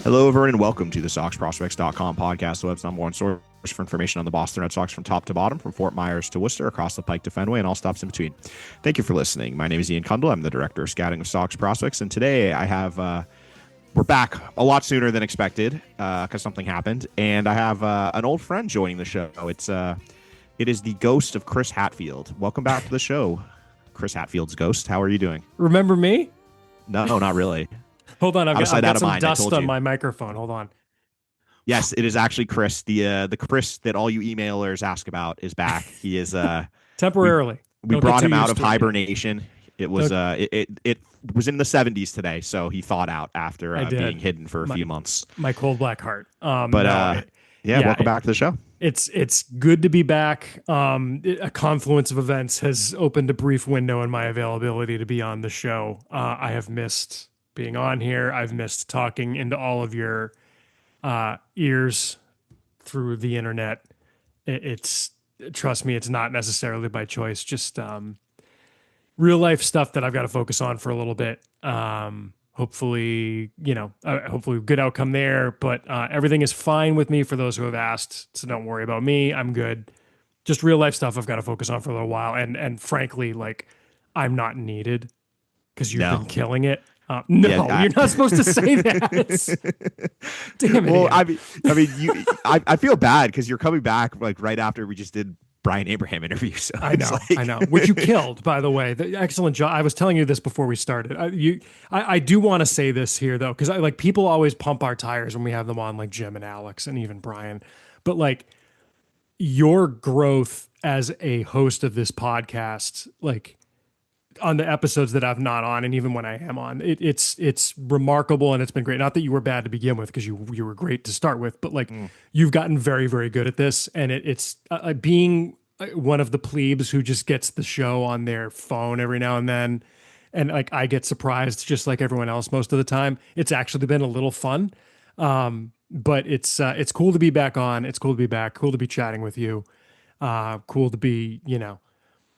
Hello, everyone, and welcome to the SoxProspects.com podcast, the web's number one source for information on the Boston Red Sox from top to bottom, from Fort Myers to Worcester, across the Pike to Fenway, and all stops in between. Thank you for listening. My name is Ian Kundle. I'm the director of scouting of Sox Prospects, and today I have we're back a lot sooner than expected because something happened, and I have an old friend joining the show. It is the ghost of Chris Hatfield. Welcome back to the show, Chris Hatfield's ghost. How are you doing? Remember me? No, not really. Hold on, I've got some mind, dust on my microphone. Hold on. Yes, it is actually Chris. The Chris that all you emailers ask about is back. He is temporarily. We brought him out of hibernation. It was it was in the 70s today, so he thawed out after being hidden for a few months. My cold black heart. Welcome back to the show. It's good to be back. A confluence of events has opened a brief window in my availability to be on the show. I have missed being on here. I've missed talking into all of your ears through the internet. It's trust me, it's not necessarily by choice, just real life stuff that I've got to focus on for a little bit. Hopefully good outcome there, but everything is fine with me for those who have asked, so don't worry about me. I'm good. Just real life stuff I've got to focus on for a little while, and frankly, like, I'm not needed because you've been killing it. You're not supposed to say that. Damn it. Well, I feel bad because you're coming back like right after we just did Brian Abraham interview. So I know, which you killed, by the way. The excellent job. I was telling you this before we started. I do want to say this here though, because people always pump our tires when we have them on, like Jim and Alex and even Brian. But like your growth as a host of this podcast, like, on the episodes that I'm not on, and even when I am on, it's remarkable, and it's been great. Not that you were bad to begin with, because you were great to start with, but like you've gotten very, very good at this, and it's being one of the plebes who just gets the show on their phone every now and then, and like I get surprised just like everyone else most of the time. It's actually been a little fun, but it's cool to be back on. It's cool to be back. Cool to be chatting with you. Cool to be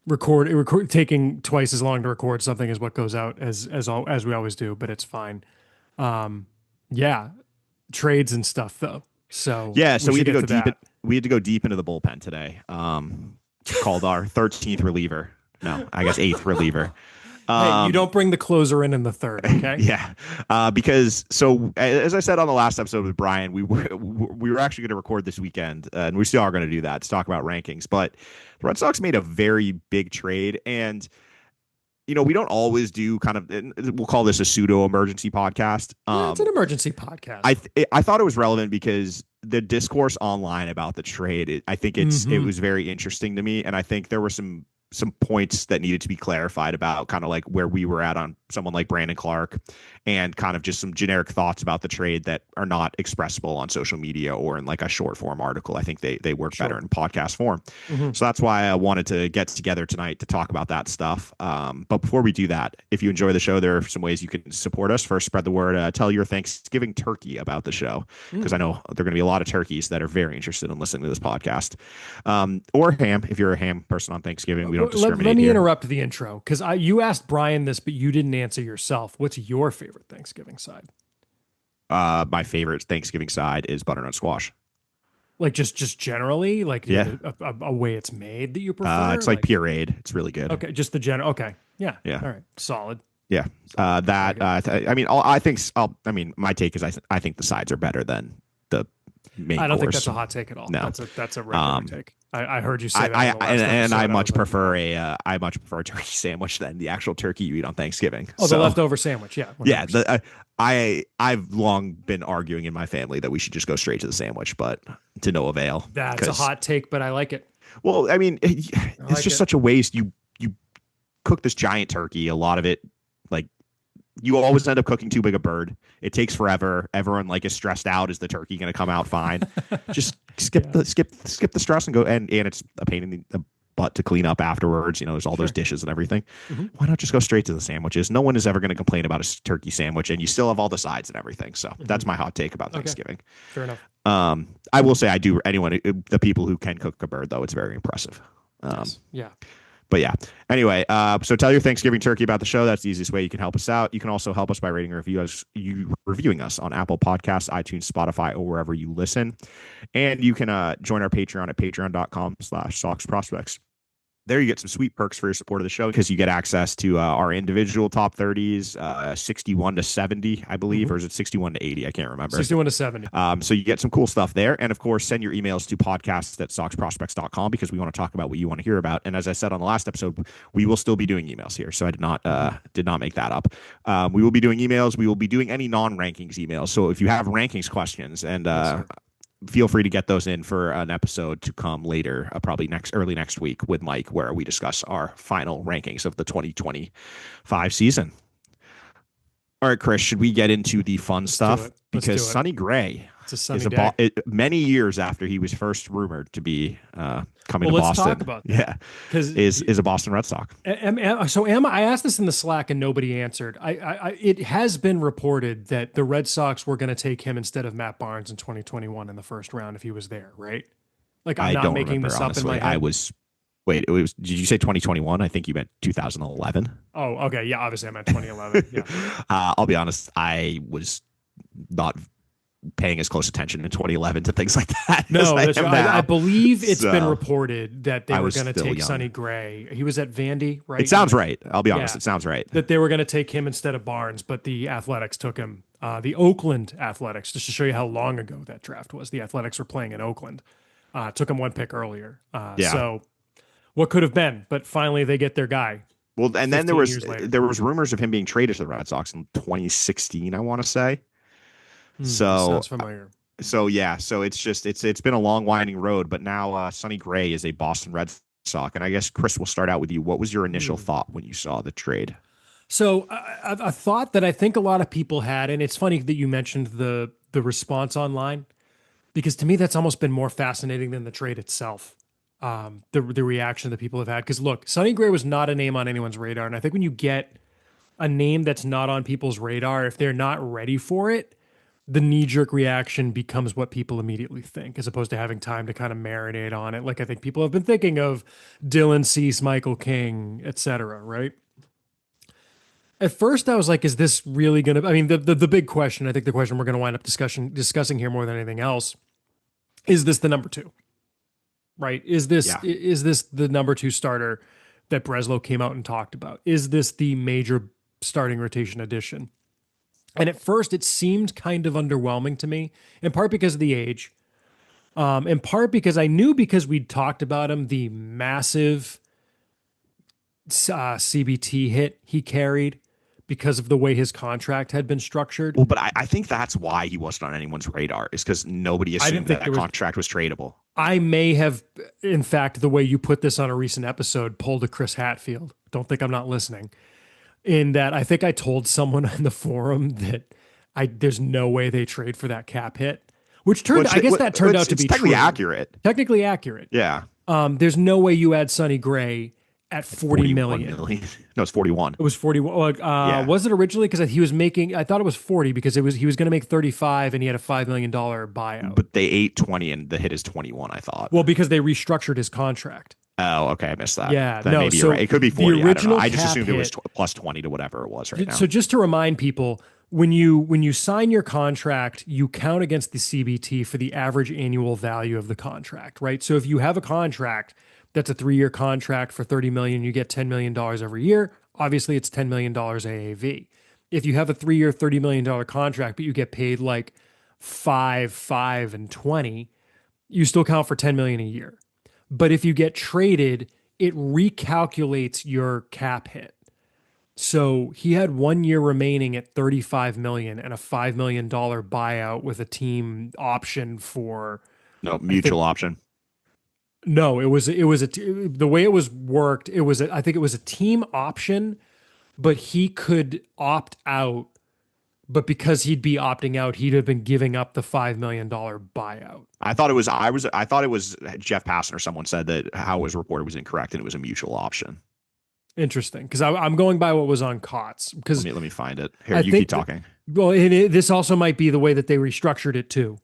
record taking twice as long to record something as what goes out as we always do, but it's fine. Trades and stuff though. So we had to go deep. We had to go deep into the bullpen today. Called our 13th reliever. No, I guess 8th reliever. Hey, you don't bring the closer in the third, okay? Because as I said on the last episode with Brian, we were actually going to record this weekend, and we still are going to do that to talk about rankings. But the Red Sox made a very big trade, and we don't always do we'll call this a pseudo emergency podcast. It's an emergency podcast. I thought it was relevant because the discourse online about the trade, I think it was very interesting to me, and I think there were some points that needed to be clarified about kind of like where we were at on someone like Brandon Clark, and kind of just some generic thoughts about the trade that are not expressible on social media or in like a short form article. I think they work better in podcast form. So that's why I wanted to get together tonight to talk about that stuff. But before we do that, if you enjoy the show, there are some ways you can support us. First, spread the word, tell your Thanksgiving turkey about the show, because I know there are going to be a lot of turkeys that are very interested in listening to this podcast, or ham. If you're a ham person on Thanksgiving, we don't discriminate. Let me interrupt the intro, because you asked Brian this, but you didn't answer yourself. What's your favorite Thanksgiving side? My favorite Thanksgiving side is butternut squash. Like just generally, like a way it's made that you prefer. It's like pureed. It's really good. Okay, just the general. Okay, yeah. All right, solid. Yeah, my take is I think the sides are better than the main I don't think course. that's a hot take at all. No. That's a regular take. I heard you say that. I much prefer a turkey sandwich than the actual turkey you eat on Thanksgiving. The leftover sandwich, yeah. 100%. Yeah, I've long been arguing in my family that we should just go straight to the sandwich, but to no avail. That's a hot take, but I like it. Well, I mean, it's just such a waste. You cook this giant turkey, a lot of it, like, you always end up cooking too big a bird. It takes forever. Everyone like is stressed out. Is the turkey going to come out fine? Just skip the stress and go. And it's a pain in the butt to clean up afterwards. There's all those dishes and everything. Why not just go straight to the sandwiches? No one is ever going to complain about a turkey sandwich, and you still have all the sides and everything. So that's my hot take about Thanksgiving. Fair enough. I will say the people who can cook a bird though, it's very impressive. Yeah. But yeah. Anyway, so tell your Thanksgiving turkey about the show. That's the easiest way you can help us out. You can also help us by rating and reviewing us on Apple Podcasts, iTunes, Spotify, or wherever you listen. And you can join our Patreon at patreon.com/Sox Prospects. There you get some sweet perks for your support of the show because you get access to our individual top 30s, 61 to 70, I believe, or is it 61 to 80? I can't remember. 61 to 70. So you get some cool stuff there. And of course, send your emails to podcasts@soxprospects.com because we want to talk about what you want to hear about. And as I said on the last episode, we will still be doing emails here. So I did not make that up. We will be doing emails. We will be doing any non-rankings emails. So if you have rankings questions and feel free to get those in for an episode to come later, probably early next week with Mike, where we discuss our final rankings of the 2025 season. All right, Chris, should we get into the fun stuff? Because Sonny Gray many years after he was first rumored to be coming to Boston. Let's talk about that. Yeah, is a Boston Red Sox. I asked this in the Slack and nobody answered. It has been reported that the Red Sox were going to take him instead of Matt Barnes in 2021 in the first round if he was there, right? Like I'm not making this up in my head. Wait, did you say 2021? I think you meant 2011. Oh, okay. Yeah, obviously I meant 2011. Yeah. I'll be honest, I was not paying as close attention in 2011 to things like that. No, I believe it's been reported that they were going to take Sonny Gray. He was at Vandy, right? It sounds right. I'll be honest. It sounds right. That they were going to take him instead of Barnes, but the Athletics took him. The Oakland Athletics, just to show you how long ago that draft was. The Athletics were playing in Oakland. Took him one pick earlier. So what could have been, but finally they get their guy. Well, and then there was rumors of him being traded to the Red Sox in 2016, I want to say. Sounds familiar. So it's been a long winding road, but now Sonny Gray is a Boston Red Sox, and I guess Chris, we'll start out with you. What was your initial thought when you saw the trade? So a thought that I think a lot of people had, and it's funny that you mentioned the response online, because to me that's almost been more fascinating than the trade itself. The reaction that people have had, because look, Sonny Gray was not a name on anyone's radar, and I think when you get a name that's not on people's radar, if they're not ready for it, the knee-jerk reaction becomes what people immediately think, as opposed to having time to kind of marinate on it. Like I think people have been thinking of Dylan Cease, Michael King, etc. Right? At first, I was like, "Is this really going to?" I mean, the big question. I think the question we're going to wind up discussing here more than anything else is this the number two? Right? Is this the number two starter that Breslow came out and talked about? Is this the major starting rotation addition? And at first, it seemed kind of underwhelming to me, in part because of the age, in part because I knew, because we'd talked about him, the massive CBT hit he carried because of the way his contract had been structured. Well, but I think that's why he wasn't on anyone's radar, is because nobody assumed that contract was tradable. I may have, in fact, the way you put this on a recent episode, pulled a Chris Hatfield. Don't think I'm not listening. In that, I think I told someone on the forum that there's no way they trade for that cap hit, which turned out to be technically accurate. Technically accurate. Yeah. There's no way you add Sonny Gray at 40 million. No, it's 41. It was 41. Was it originally? Because he was making, I thought it was 40 because he was going to make 35 and he had a $5 million buyout. But they ate 20 and the hit is 21, I thought. Well, because they restructured his contract. Oh, okay. I missed that. Yeah. Maybe you're right. It could be 40. I just assumed it was plus 20 to whatever it was right now. So just to remind people, when you sign your contract, you count against the CBT for the average annual value of the contract, right? So if you have a contract that's a 3-year contract for $30 million, you get $10 million every year. Obviously, it's $10 million AAV. If you have a 3-year, $30 million contract, but you get paid like 5, and 20, you still count for $10 million a year. But if you get traded, it recalculates your cap hit. So he had 1 year remaining at $35 million and a $5 million buyout with a team option for mutual option. No, the way it was worked. I think it was a team option, but he could opt out. But because he'd be opting out, he'd have been giving up the $5 million buyout. I thought it was Jeff Passan or someone said that how it was reported was incorrect and it was a mutual option. Interesting, because I'm going by what was on COTS. Because let me find it. Here, you keep talking. This also might be the way that they restructured it too.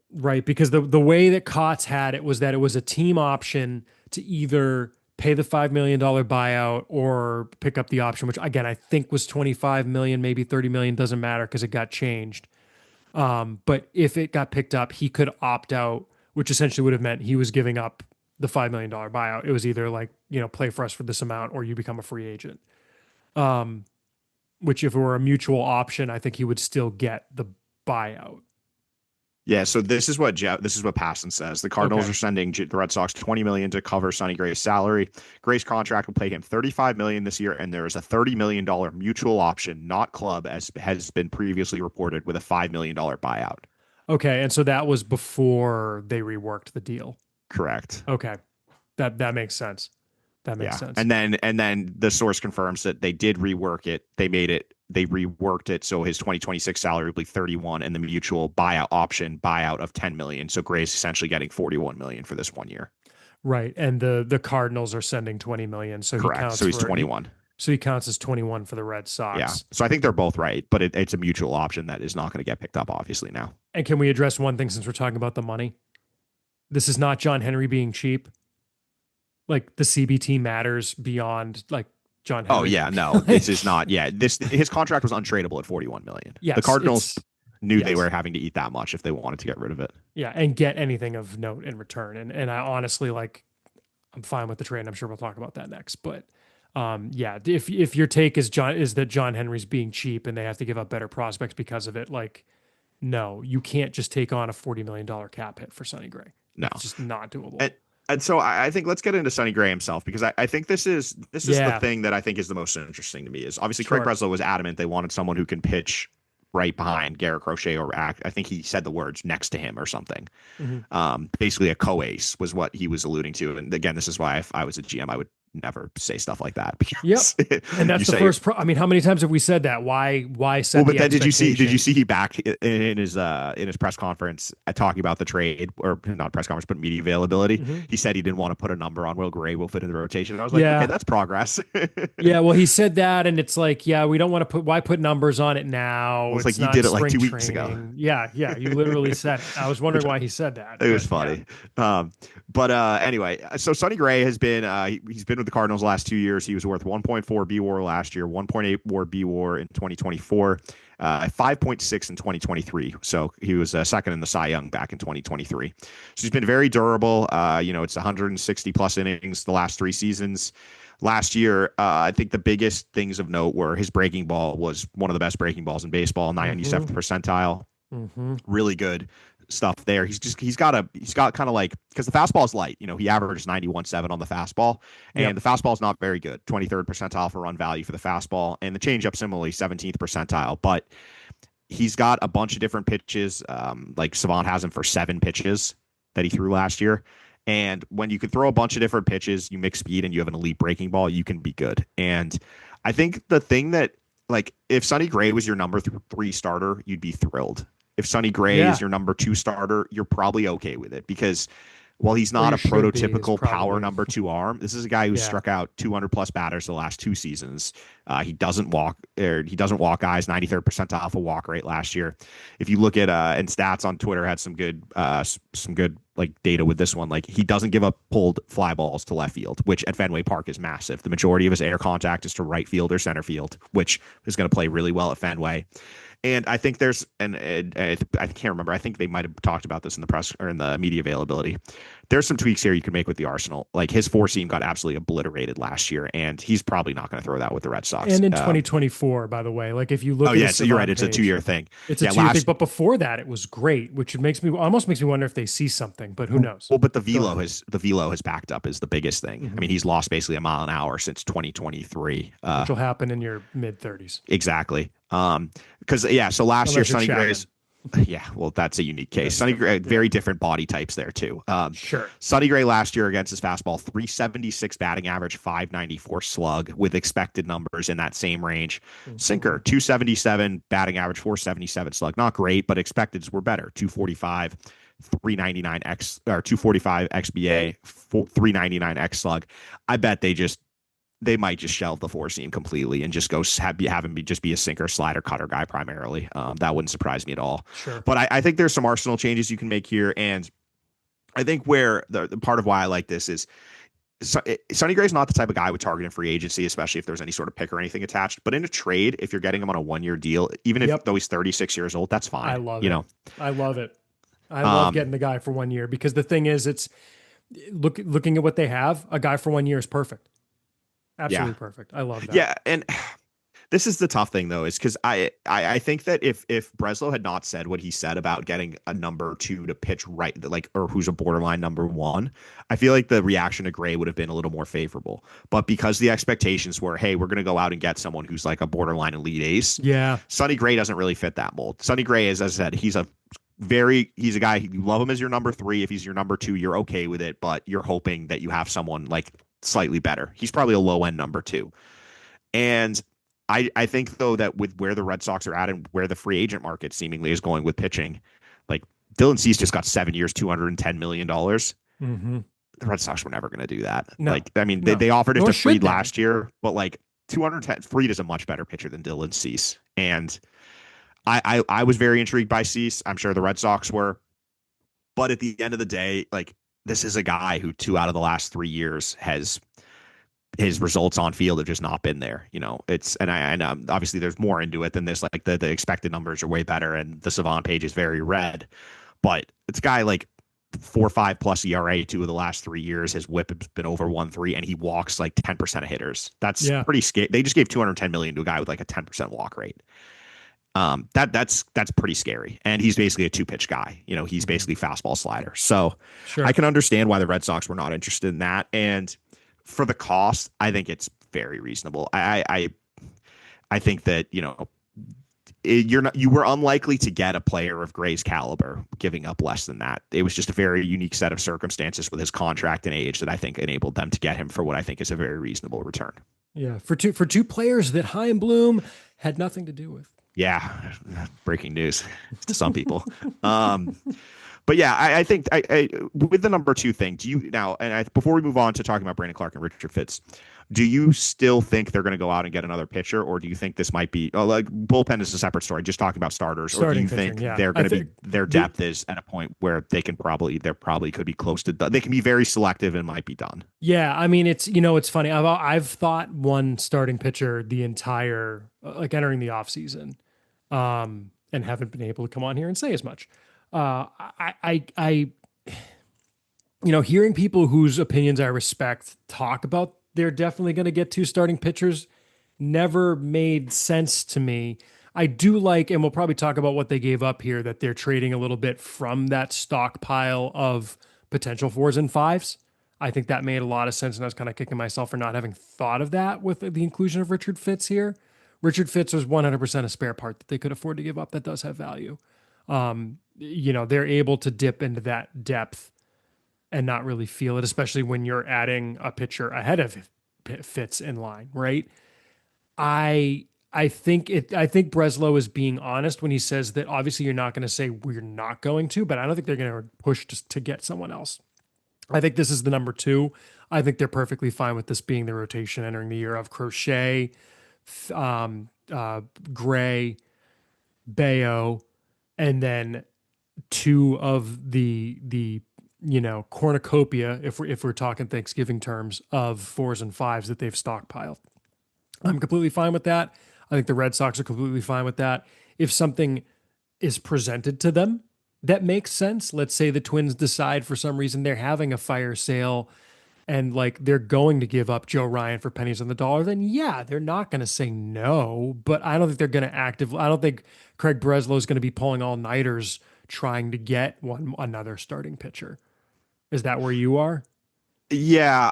Right, because the way that COTS had it was that it was a team option to either pay the $5 million buyout or pick up the option, which again I think was 25 million, maybe 30 million, doesn't matter because it got changed. But if it got picked up, he could opt out, which essentially would have meant he was giving up the $5 million buyout. It was either like, play for us for this amount or you become a free agent. Which if it were a mutual option, I think he would still get the buyout. Yeah, so this is what Passan says. The Cardinals are sending the Red Sox 20 million to cover Sonny Gray's salary. Gray's contract will pay him 35 million this year, and there is a $30 million mutual option, not club, as has been previously reported, with a $5 million buyout. Okay, and so that was before they reworked the deal. Correct. Okay, that makes sense. That makes sense. And then the source confirms that they did rework it. They reworked it so his 2026 salary will be 31 and the mutual buyout of 10 million. So Gray's essentially getting 41 million for this 1 year. Right. And the Cardinals are sending 20 million. So correct. He counts so he's 21. So he counts as 21 for the Red Sox. Yeah. So I think they're both right, but it's a mutual option that is not going to get picked up, obviously, now. And can we address one thing since we're talking about the money? This is not John Henry being cheap. Like the CBT matters beyond like John Henry. Oh yeah, no, this is not. Yeah, his contract was untradeable at 41 million. Yes, the Cardinals knew they were having to eat that much if they wanted to get rid of it. Yeah, and get anything of note in return. And I honestly I'm fine with the trade. I'm sure we'll talk about that next. But if your take is that John Henry's being cheap and they have to give up better prospects because of it, like, no, you can't just take on a $40 million cap hit for Sonny Gray. No, it's just not doable. And so I think let's get into Sonny Gray himself, because I think this is the thing that I think is the most interesting to me is obviously Craig Breslow was adamant they wanted someone who can pitch right behind Garrett Crochet or I think he said the words next to him or something. Mm-hmm. Basically a co-ace was what he was alluding to. And again, this is why if I was a GM, I would never say stuff like that. And that's the first. I mean, how many times have we said that? Why set? Well, but then did you see he back in his press conference talking about the trade, or not press conference, but media availability? Mm-hmm. He said he didn't want to put a number on Will Gray will fit in the rotation. And I was like, okay, that's progress. Yeah, well, he said that, and it's like, we don't want to why put numbers on it now? It's like you did it like 2 weeks ago. Yeah, you literally said it. I was wondering why he said that. It was funny. Anyway, so Sonny Gray has been he's been with the Cardinals the last 2 years. He was worth 1.4 B-WAR last year, 1.8 WAR B-WAR in 2024, 5.6 in 2023. So he was second in the Cy Young back in 2023. So he's been very durable. It's 160 plus innings the last 3 seasons. Last year, I think the biggest things of note were his breaking ball was one of the best breaking balls in baseball, 97th percentile. Mm-hmm. Really good stuff there. He's got kind of like, because the fastball is light, he averages 91.7 on the fastball, and the fastball is not very good. 23rd percentile for run value for the fastball, and the changeup similarly 17th percentile. But he's got a bunch of different pitches. Like Savant has him for 7 pitches that he threw last year. And when you can throw a bunch of different pitches, you mix speed and you have an elite breaking ball, you can be good. And I think the thing that, like, if Sonny Gray was your number 3 starter, you'd be thrilled. If Sonny Gray is your number 2 starter, you're probably okay with it, because while he's not a prototypical power number 2 arm, this is a guy who struck out 200 plus batters the last 2 seasons. He doesn't walk guys, 93rd percentile for walk rate last year. If you look at and stats on Twitter had some good like data with this one. Like, he doesn't give up pulled fly balls to left field, which at Fenway Park is massive. The majority of his air contact is to right field or center field, which is going to play really well at Fenway. And I think I can't remember. I think they might have talked about this in the press or in the media availability. There's some tweaks here you can make with the arsenal. Like, his 4-seam got absolutely obliterated last year, and he's probably not going to throw that with the Red Sox. And in 2024 by the way, like, if you look at so you're right. It's a 2-year thing. It's a 2-year thing, but before that it was great, which almost makes me wonder if they see something, but who knows? Well, but the velo has backed up is the biggest thing. Mm-hmm. I mean, he's lost basically a mile an hour since 2023. Which will happen in your mid-30s. Exactly. So last year Sonny Gray's that's a unique case. Sonny Gray, very different body types there too. Sure. Sonny Gray last year against his fastball, 376 batting average, 594 slug with expected numbers in that same range. Mm-hmm. Sinker, 277 batting average, 477 slug. Not great, but expecteds were better. 245, 399 X or 245 XBA, 399 X slug. I bet they might just shelve the 4-seam completely and just go have him be a sinker, slider, cutter guy primarily. That wouldn't surprise me at all. Sure. But I think there's some arsenal changes you can make here. And I think where the part of why I like this is Sonny Gray's not the type of guy with target in free agency, especially if there's any sort of pick or anything attached. But in a trade, if you're getting him on a 1 year deal, even if Yep. though he's 36 years old, that's I fine. love You it. know, I love it. I love um, getting the guy for 1 year because the thing is, it's looking at what they have. A guy for 1 year is perfect. yeah, Absolutely perfect. I love that. yeah, and this is the tough thing though, is because I think that if Breslow had not said what he said about getting a number two to pitch right, like, or who's a borderline number one, I feel like the reaction to Gray would have been a little more favorable. But because the expectations were, hey, we're going to go out and get someone who's like a borderline elite ace, Yeah. Sonny Gray doesn't really fit that mold. Sonny Gray is, as I said, he's a guy, you love him as your number three. If he's your number two, you're okay with it, but you're hoping that you have someone like slightly better. He's probably a low end number two. And I think though that with where the Red Sox are at and where the free agent market seemingly is going with pitching, like Dylan Cease just got 7 years, $210 million. Mm-hmm. The Red Sox were never going to do that. No, Like, I mean, no. they offered it Nor to should Fried they. last year, but like 210, Fried is a much better pitcher than Dylan Cease. And I was very intrigued by Cease. I'm sure the Red Sox were. But at the end of the day, like, this is a guy who 2 out of the last 3 years has his results on field have just not been there. You know, it's, and I know obviously there's more into it than this. Like the expected numbers are way better and the Savant page is very red, but it's a guy like 4.5 plus ERA 2 of the last 3 years. His whip has been over 1.3 and he walks like 10% of hitters. That's Yeah. pretty scary. They just gave 210 million to a guy with like a 10% walk rate. That's pretty scary. And he's basically a two pitch guy. You know, he's Mm-hmm. basically fastball slider. So I Sure. can understand why the Red Sox were not interested in that. And for the cost, I think it's very reasonable. I think that, you know, you were unlikely to get a player of Gray's caliber giving up less than that. It was just a very unique set of circumstances with his contract and age that I think enabled them to get him for what I think is a very reasonable return. Yeah. For two players that Chaim Bloom had nothing to do with. Yeah, breaking news to some people. But yeah, I think with the number two thing, do you now, and before we move on to talking about Brandon Clark and Richard Fitz, do you still think they're going to go out and get another pitcher, or do you think this might be like bullpen is a separate story? Just talking about starters, or do Starting you pitching, think yeah. they're going to be their depth is at a point where there probably could be close to they can be very selective and might be done. Yeah, I mean it's funny. I've thought one starting pitcher the entire like entering the off season, and haven't been able to come on here and say as much. I hearing people whose opinions I respect talk about they're definitely going to get two starting pitchers never made sense to me. I do like, and we'll probably talk about what they gave up here, that they're trading a little bit from that stockpile of potential fours and fives. I think that made a lot of sense, and I was kind of kicking myself for not having thought of that with the inclusion of Richard Fitz here. Richard Fitz was 100% a spare part that they could afford to give up that does have value. They're able to dip into that depth and not really feel it, especially when you're adding a pitcher ahead of Fitz in line, right? I think Breslow is being honest when he says that obviously you're not going to say we're not going to, but I don't think they're going to push to get someone else. I think this is the number two. I think they're perfectly fine with this being the rotation entering the year of Crochet, Gray, Bayo, and then two of the cornucopia, if we're talking Thanksgiving terms, of fours and fives that they've stockpiled. I'm completely fine with that. I think the Red Sox are completely fine with that. If something is presented to them that makes sense, let's say the Twins decide for some reason they're having a fire sale and like they're going to give up Joe Ryan for pennies on the dollar, then yeah, they're not going to say no. But I don't think they're going to I don't think Craig Breslow is going to be pulling all nighters trying to get another starting pitcher. Is that where you are? Yeah,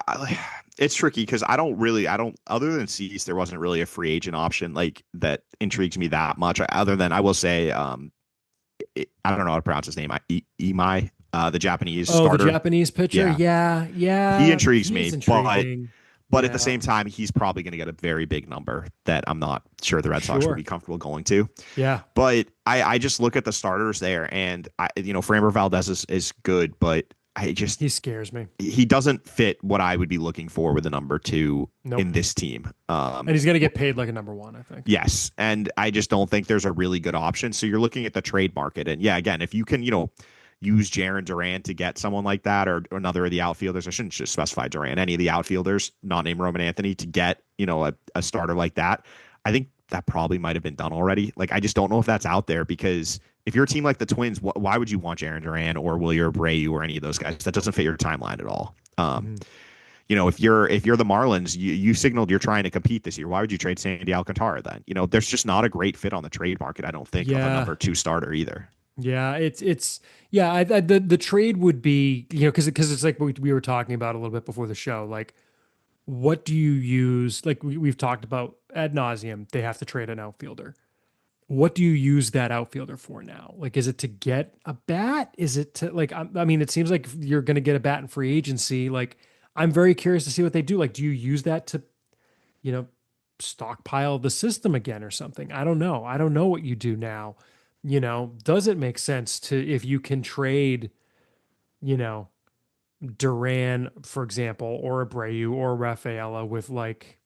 it's tricky because I don't, other than Cease, there wasn't really a free agent option like that intrigues me that much. Other than I will say, I don't know how to pronounce his name. Imai, the Japanese Oh, the starter. Japanese pitcher. Yeah, Yeah, he yeah, intrigues he me, is intriguing. but at the Yeah, same time, he's probably going to get a very big number that I'm not sure the Red Sox would sure. be comfortable going to. Yeah, But I just look at the starters there, and Framber Valdez is good, but I just he scares me. he doesn't fit what I would be looking for with a number two Nope. in this team. And he's going to get paid like a number one, I think. Yes, and I just don't think there's a really good option. So you're looking at the trade market, and yeah, again, if you can, use Jarren Duran to get someone like that, or another of the outfielders. I shouldn't just specify Duran, any of the outfielders, not named Roman Anthony, to get, a starter like that. I think that probably might have been done already. Like, I just don't know if that's out there, because if you're a team like the Twins, why would you want Jarren Duran or Wilyer Abreu or any of those guys? That doesn't fit your timeline at all. Mhm. If you're the Marlins, you signaled you're trying to compete this year. Why would you trade Sandy Alcantara then? There's just not a great fit on the trade market, I don't think, of a Yeah. number two starter either. Yeah, it's yeah. The trade would be, because it's like we were talking about a little bit before the show. Like, what do you use? Like we've talked about ad nauseum. They have to trade an outfielder. What do you use that outfielder for now? Like, is it to get a bat? Is it to like? I mean, it seems like you're going to get a bat in free agency. Like, I'm very curious to see what they do. Like, do you use that to, you know, stockpile the system again or something? I don't know. I don't know what you do now. Does it make sense to, if you can trade, you know, Duran, for example, or Abreu or Rafaela with like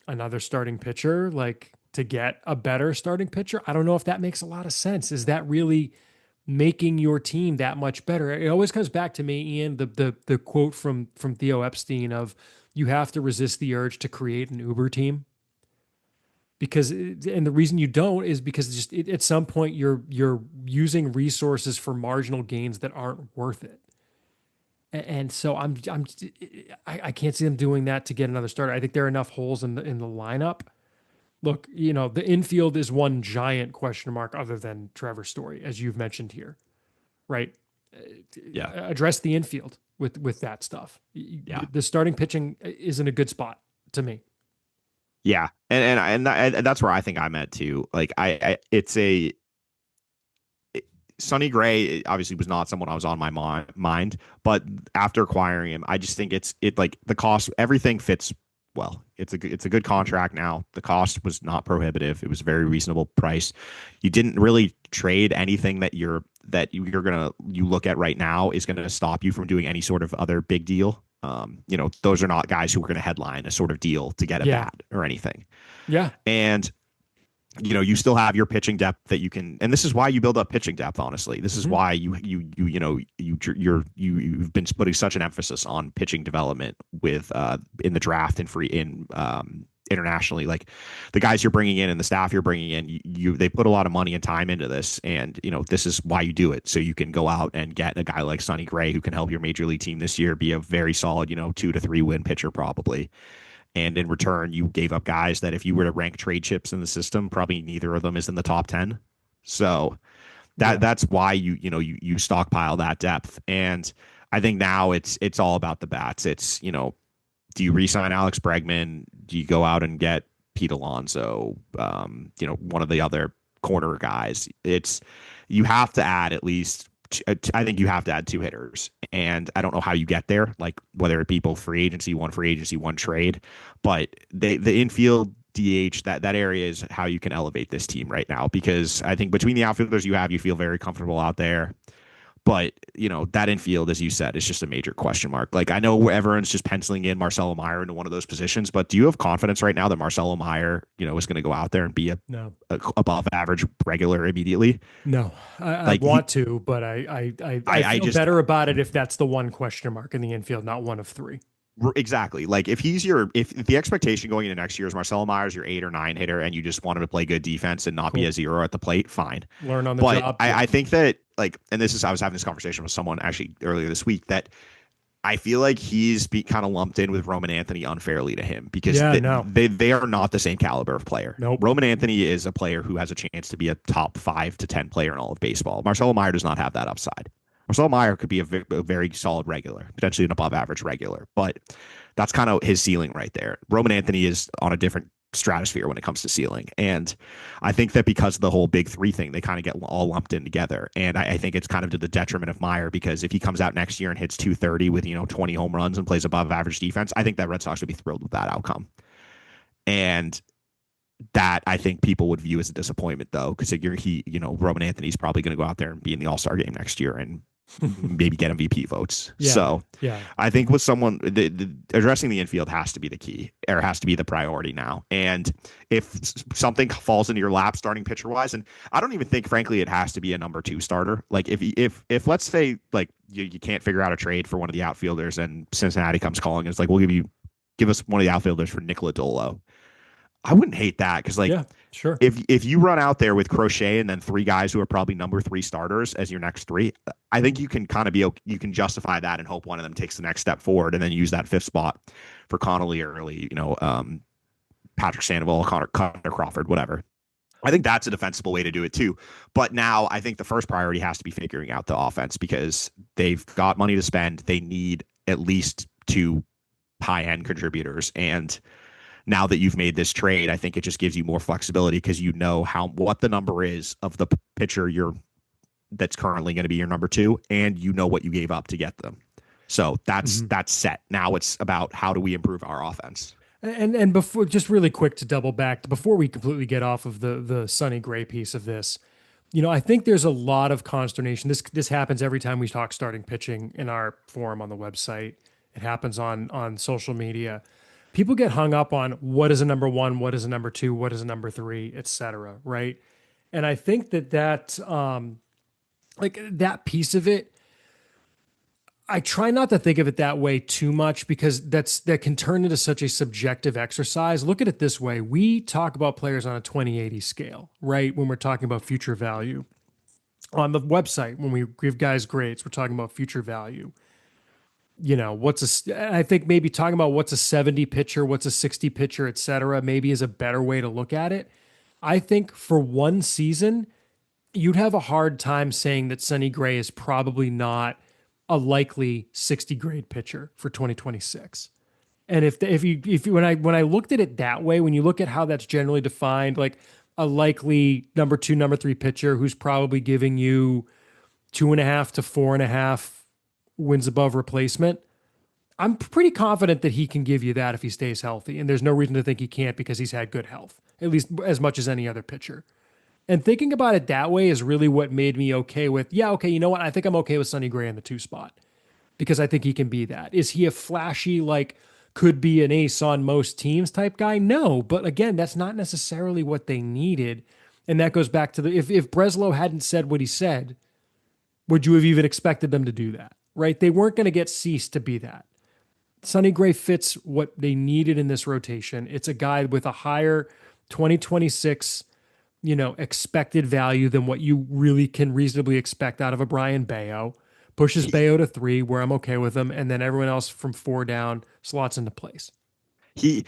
another starting pitcher, like to get a better starting pitcher? I don't know if that makes a lot of sense. Is that really making your team that much better? It always comes back to me, Ian, the quote from Theo Epstein of, you have to resist the urge to create an Uber team. And the reason you don't is because just at some point you're using resources for marginal gains that aren't worth it. And so I can't see them doing that to get another starter. I think there are enough holes in the lineup. Look, the infield is one giant question mark other than Trevor Story, as you've mentioned here, right? Yeah. Address the infield with that stuff. Yeah. The starting pitching is in a good spot to me. Yeah. And that's where I think I'm at too. Like, it's a Sonny Gray obviously was not someone I was on my mind, but after acquiring him, I just think it like the cost, everything fits well. It's a good contract now. The cost was not prohibitive. It was a very reasonable price. You didn't really trade anything you look at right now is gonna stop you from doing any sort of other big deal. Those are not guys who are going to headline a sort of deal to get a Yeah. bat or anything. Yeah. And you still have your pitching depth that you can, and this is why you build up pitching depth. Honestly, this is why you've been putting such an emphasis on pitching development with in the draft and internationally. Like, the guys you're bringing in and the staff you're bringing in, they put a lot of money and time into this, and this is why you do it, so you can go out and get a guy like Sonny Gray who can help your major league team this year be a very solid 2 to 3 win pitcher probably. And in return, you gave up guys that if you were to rank trade chips in the system, probably neither of them is in the top 10. So that's why you stockpile that depth. And I think now it's all about the bats. It's, do you re-sign Alex Bregman? Do you go out and get Pete Alonso? One of the other corner guys. You have to add at least, I think you have to add 2 hitters, and I don't know how you get there, like whether it be both free agency, one trade, but the infield DH, that area is how you can elevate this team right now, because I think between the outfielders you feel very comfortable out there. But, that infield, as you said, is just a major question mark. Like, I know everyone's just penciling in Marcelo Meyer into one of those positions, but do you have confidence right now that Marcelo Meyer, is going to go out there and be a above average regular immediately? No, I want to, but I feel better about it if that's the one question mark in the infield, not one of 3. Exactly. Like, if the expectation going into next year is Marcelo Myers your 8 or 9 hitter, and you just want him to play good defense and not be a zero at the plate, fine. Learn on the job. I think that, like, and I was having this conversation with someone actually earlier this week, that I feel like he's kind of lumped in with Roman Anthony unfairly to him, because they are not the same caliber of player. Nope. Roman Anthony is a player who has a chance to be a top 5 to 10 player in all of baseball. Marcelo Meyer does not have that upside. Marcelo Meyer could be a very solid regular, potentially an above average regular, but that's kind of his ceiling right there. Roman Anthony is on a different stratosphere when it comes to ceiling. And I think that because of the whole big 3 thing, they kind of get all lumped in together. And I think it's kind of to the detriment of Meyer, because if he comes out next year and hits 230 with, 20 home runs and plays above average defense, I think that Red Sox would be thrilled with that outcome. And that, I think, people would view as a disappointment, though, because Roman Anthony's probably going to go out there and be in the All-Star game next year, and maybe get MVP votes. Yeah. So Yeah. I think with someone, addressing the infield has to be the key, or has to be the priority now. And if something falls into your lap, starting pitcher wise, and I don't even think, frankly, it has to be a number two starter. Like if let's say like you can't figure out a trade for one of the outfielders, and Cincinnati comes calling, and it's like we'll give us one of the outfielders for Nicola Dolo. I wouldn't hate that because like Yeah. Sure. if you run out there with Crochet and then three guys who are probably number three starters as your next three, I think you can kind of you can justify that and hope one of them takes the next step forward, and then use that fifth spot for Connolly early, Patrick Sandoval, Connor Crawford, whatever. I think that's a defensible way to do it too. But now I think the first priority has to be figuring out the offense because they've got money to spend. They need at least two high end contributors, and now that you've made this trade, I think it just gives you more flexibility because you know what the number is of the pitcher that's currently going to be your number two, and you know what you gave up to get them. So that's set. Now it's about how do we improve our offense. And before, just really quick to double back before we completely get off of the Sonny Gray piece of this, I think there's a lot of consternation. This happens every time we talk starting pitching in our forum on the website. It happens on social media. People get hung up on what is a number one, what is a number two, what is a number three, et cetera, right? And I think that like that piece of it, I try not to think of it that way too much because that can turn into such a subjective exercise. Look at it this way. We talk about players on a 20/80 scale, right? When we're talking about future value. On the website, when we give guys grades, we're talking about future value. I think maybe talking about what's a 70 pitcher, what's a 60 pitcher, et cetera, maybe is a better way to look at it. I think for one season, you'd have a hard time saying that Sonny Gray is probably not a likely 60 grade pitcher for 2026. And when I looked at it that way, when you look at how that's generally defined, like a likely number two, number three pitcher who's probably giving you 2.5 to 4.5 wins above replacement, I'm pretty confident that he can give you that if he stays healthy. And there's no reason to think he can't because he's had good health, at least as much as any other pitcher. And thinking about it that way is really what made me okay with, okay, you know what? I think I'm okay with Sonny Gray in the two spot because I think he can be that. Is he a flashy, like, could be an ace on most teams type guy? No. But again, that's not necessarily what they needed. And that goes back to if Breslow hadn't said what he said, would you have even expected them to do that? Right? They weren't going to get Cease to be that. Sonny Gray fits what they needed in this rotation. It's a guy with a higher 2026 expected value than what you really can reasonably expect out of a Brian Bayo. Pushes Bayo to 3, where I'm okay with him, and then everyone else from 4 down slots into place. Think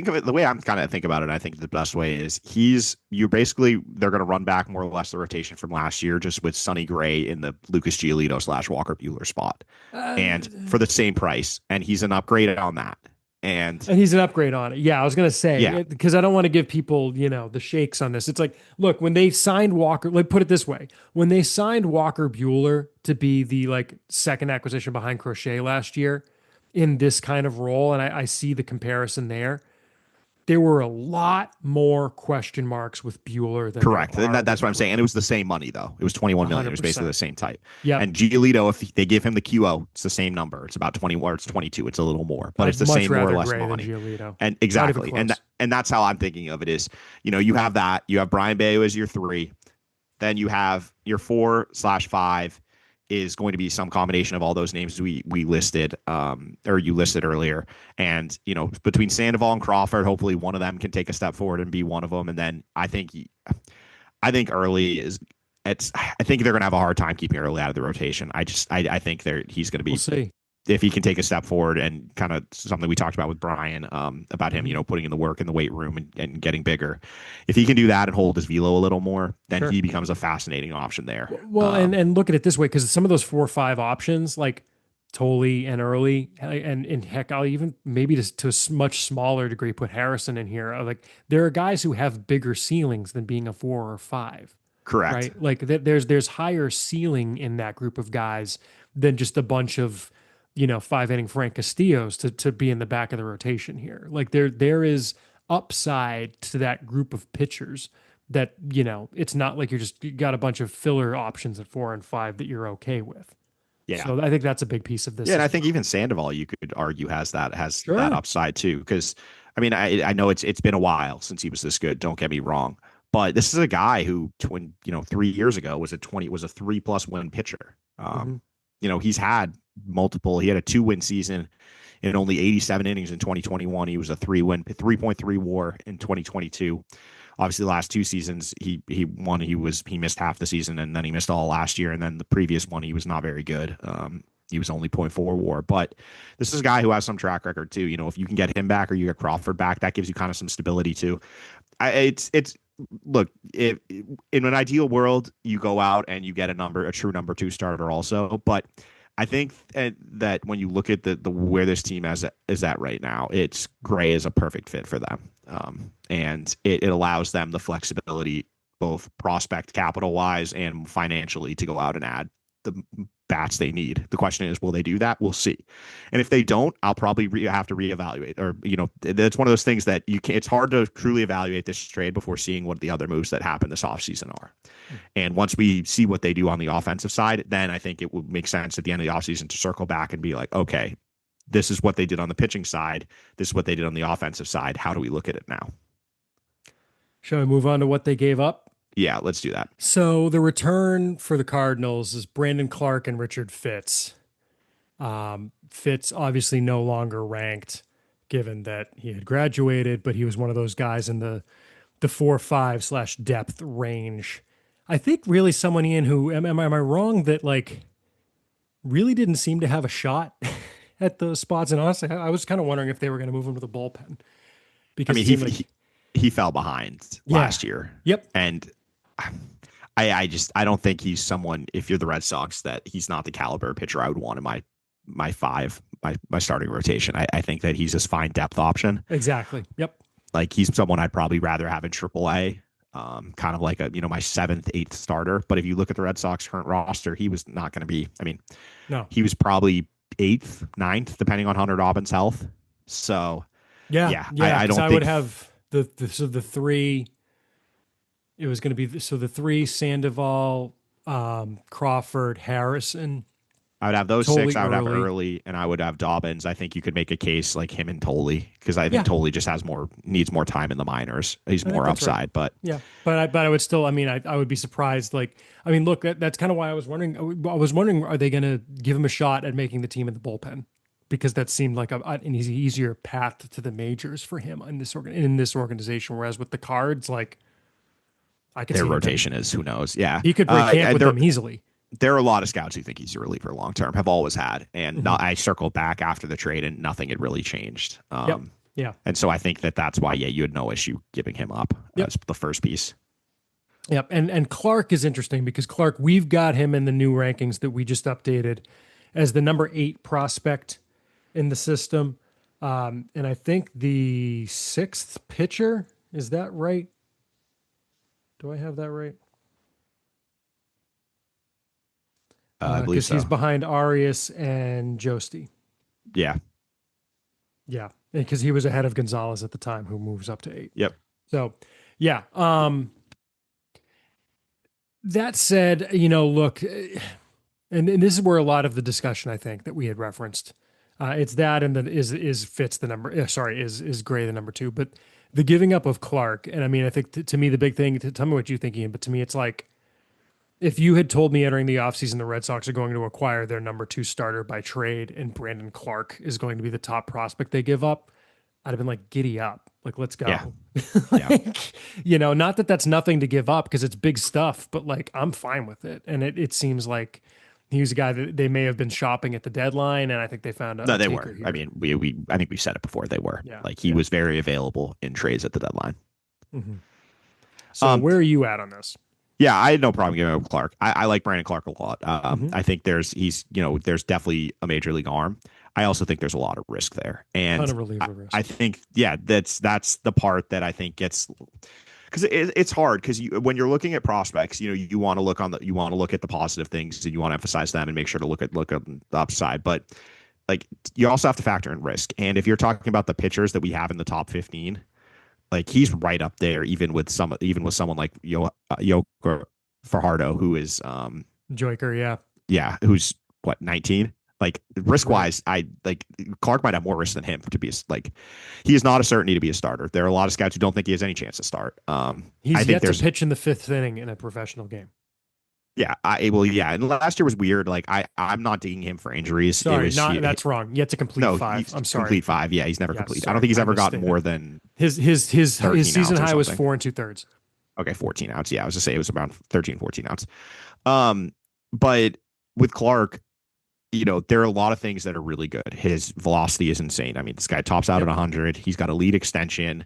of it the way I'm kind of think about it. I think the best way is they're going to run back more or less the rotation from last year, just with Sonny Gray in the Lucas Giolito / Walker Buehler spot, and for the same price, and he's an upgrade on that. And he's an upgrade on it. Yeah, I was going to say, because I don't want to give people, the shakes on this. It's like, look, when they signed Walker, like put it this way, when they signed Walker Buehler to be the like second acquisition behind Crochet last year in this kind of role, and I see the comparison there, there were a lot more question marks with Buehler than correct. And that's what I'm saying. And it was the same money though. It was 21 million. 100%. It was basically the same type. Yeah. And Giolito, if they give him the QO, it's the same number. It's about 20 or it's 22. It's a little more, but it's the same more or less money. And exactly. And that's how I'm thinking of it is, you have that, you have Brian Bayo as your 3, then you have your 4/5 is going to be some combination of all those names we listed, or you listed earlier. And, between Sandoval and Crawford, hopefully one of them can take a step forward and be one of them. And then I think early I think they're going to have a hard time keeping early out of the rotation. I think he's going to be, we'll see. If he can take a step forward, and kind of something we talked about with Brian, about him, putting in the work in the weight room and getting bigger. If he can do that and hold his velo a little more, then he becomes a fascinating option there. Well, and look at it this way, because some of those 4 or 5 options, like Tolley and Early, and heck, I'll even maybe to a much smaller degree put Harrison in here. Like there are guys who have bigger ceilings than being a 4 or 5. Correct. Right. Like there's higher ceiling in that group of guys than just a bunch of 5-inning Frank Castillos to be in the back of the rotation here. Like there is upside to that group of pitchers that, you know, it's not like you got a bunch of filler options at 4 and 5 that you're okay with. Yeah. So I think that's a big piece of Yeah, this and I as think well. even Sandoval, you could argue has that Sure. upside too. Because I mean, I know it's been a while since he was this good. Don't get me wrong, but this is a guy who, 3 years ago was a 3+ win pitcher. Hmm. He's had multiple. He had a 2-win season in only 87 innings in 2021. He was a 3.3 WAR in 2022. Obviously, the last 2 seasons he missed half the season, and then he missed all last year, and then the previous one he was not very good. He was only point 0.4 WAR, but this is a guy who has some track record too. If you can get him back or you get Crawford back, that gives you kind of some stability too. It's look, in an ideal world, you go out and you get a true number two starter also, but I think that when you look at the where this team is at right now, it's Gray is a perfect fit for them, and it allows them the flexibility, both prospect capital wise and financially, to go out and add the bats they need. The question is, will they do that? We'll see. And if they don't, I'll probably have to reevaluate. Or it's one of those things that you can. It's hard to truly evaluate this trade before seeing what the other moves that happen this offseason are. And once we see what they do on the offensive side, then I think it would make sense at the end of the offseason to circle back and be like, okay, this is what they did on the pitching side. This is what they did on the offensive side. How do we look at it now? Shall we move on to what they gave up? Yeah, let's do that. So the return for the Cardinals is Brandon Clark and Richard Fitz. Fitz obviously no longer ranked, given that he had graduated, but he was one of those guys in the 4-5 / depth range. I think really someone, Ian, who am I wrong that like really didn't seem to have a shot at those spots? And honestly, I was kind of wondering if they were going to move him to the bullpen I because it mean, seemed like he fell behind yeah, last year, yep, and I don't think he's someone. If you're the Red Sox, that he's not the caliber pitcher I would want in my starting rotation. I think that he's a fine depth option. exactly, yep. Like he's someone I'd probably rather have in AAA, kind of like my seventh, eighth starter. But if you look at the Red Sox current roster, he was not going to be. I mean, No, he was probably eighth, ninth, depending on Hunter Dobbins' health. So yeah, yeah, yeah, I because don't I would think have the three. It was going to be the three: Sandoval, Crawford, Harrison, I would have those six. Totally I would have early. Early, and I would have Dobbins. I think you could make a case like him and Tolley, because I think Yeah, Tolley just needs more time in the minors. He's I think more that's right. upside, but Yeah, but I would still. I mean, I would be surprised. Like, I mean, look, that's kind of why I was wondering. I was wondering, are they going to give him a shot at making the team in the bullpen? Because that seemed like an easier path to the majors for him in this organization. Whereas with the Cards, like I could their see him in. rotation is who knows. Yeah, He could break camp with there them easily. there are a lot of scouts who think he's a reliever long term. Have always had, and Hmm. not, I circled back after the trade, and nothing had really changed. Yep. Yeah. And so I think that's why, yeah, you had no issue giving him up Yep. as the first piece. Yep. And Clark is interesting because Clark, we've got him in the new rankings that we just updated as the number 8 prospect in the system. And I think the 6th pitcher, is that right? Do I have that right? I believe Because he's so. behind Arias and Josti. Yeah. Yeah. Because he was ahead of Gonzalez at the time, who moves up to 8. Yep. So, yeah. That said, look, and this is where a lot of the discussion I think that we had referenced, it's that and then is Fitz the number? Sorry, is Gray the number 2? But the giving up of Clark, and I mean, I think to me the big thing. Tell me what you think, Ian. But to me, it's like if you had told me entering the offseason the Red Sox are going to acquire their number 2 starter by trade, and Brandon Clark is going to be the top prospect they give up, I'd have been like, giddy up. Like, let's Yeah. go. Yeah. Like, not that that's nothing to give up because it's big stuff, but like, I'm fine with it. And it seems like he was a guy that they may have been shopping at the deadline. And I think they found No, a they taker were. I here. mean, I think we said it before. They were. Yeah. Like he Yeah. was very available in trades at the deadline. Mm-hmm. So Um, where are you at on this? Yeah, I had no problem giving up Clark. I like Brandon Clark a lot. Mm-hmm. I think there's definitely a major league arm. I also think there's a lot of risk there, Ton and of reliever risk. I think that's the part that I think gets, because it's hard because when you're looking at prospects, you want to look at the positive things and you want to emphasize them and make sure to look at the upside, but like you also have to factor in risk. And if you're talking about the pitchers that we have in the top 15, Like he's right up there, even with someone like Yoko Fajardo, who is Joker, yeah. yeah, who's what 19. Like risk Right. wise, I like Clark might have more risk than him to be like he is not a certainty to be a starter. There are a lot of scouts who don't think he has any chance to start. I He's think yet to there's pitch in the fifth inning in a professional game. yeah, yeah, and last year was weird. Like I'm not digging him for injuries. It Sorry, was not that's wrong. Yet to complete no, five. he's I'm sorry. complete five. Yeah, he's never Yes, complete. I don't sorry, think he's I ever gotten misstated. more than His 13 season outs or high was something. 4 2/3. Okay, 14 outs. Yeah, I was to say it was around 13, 14 outs. Um, but with Clark, there are a lot of things that are really good. His velocity is insane. I mean, this guy tops out at Yep. 100. He's got a lead extension.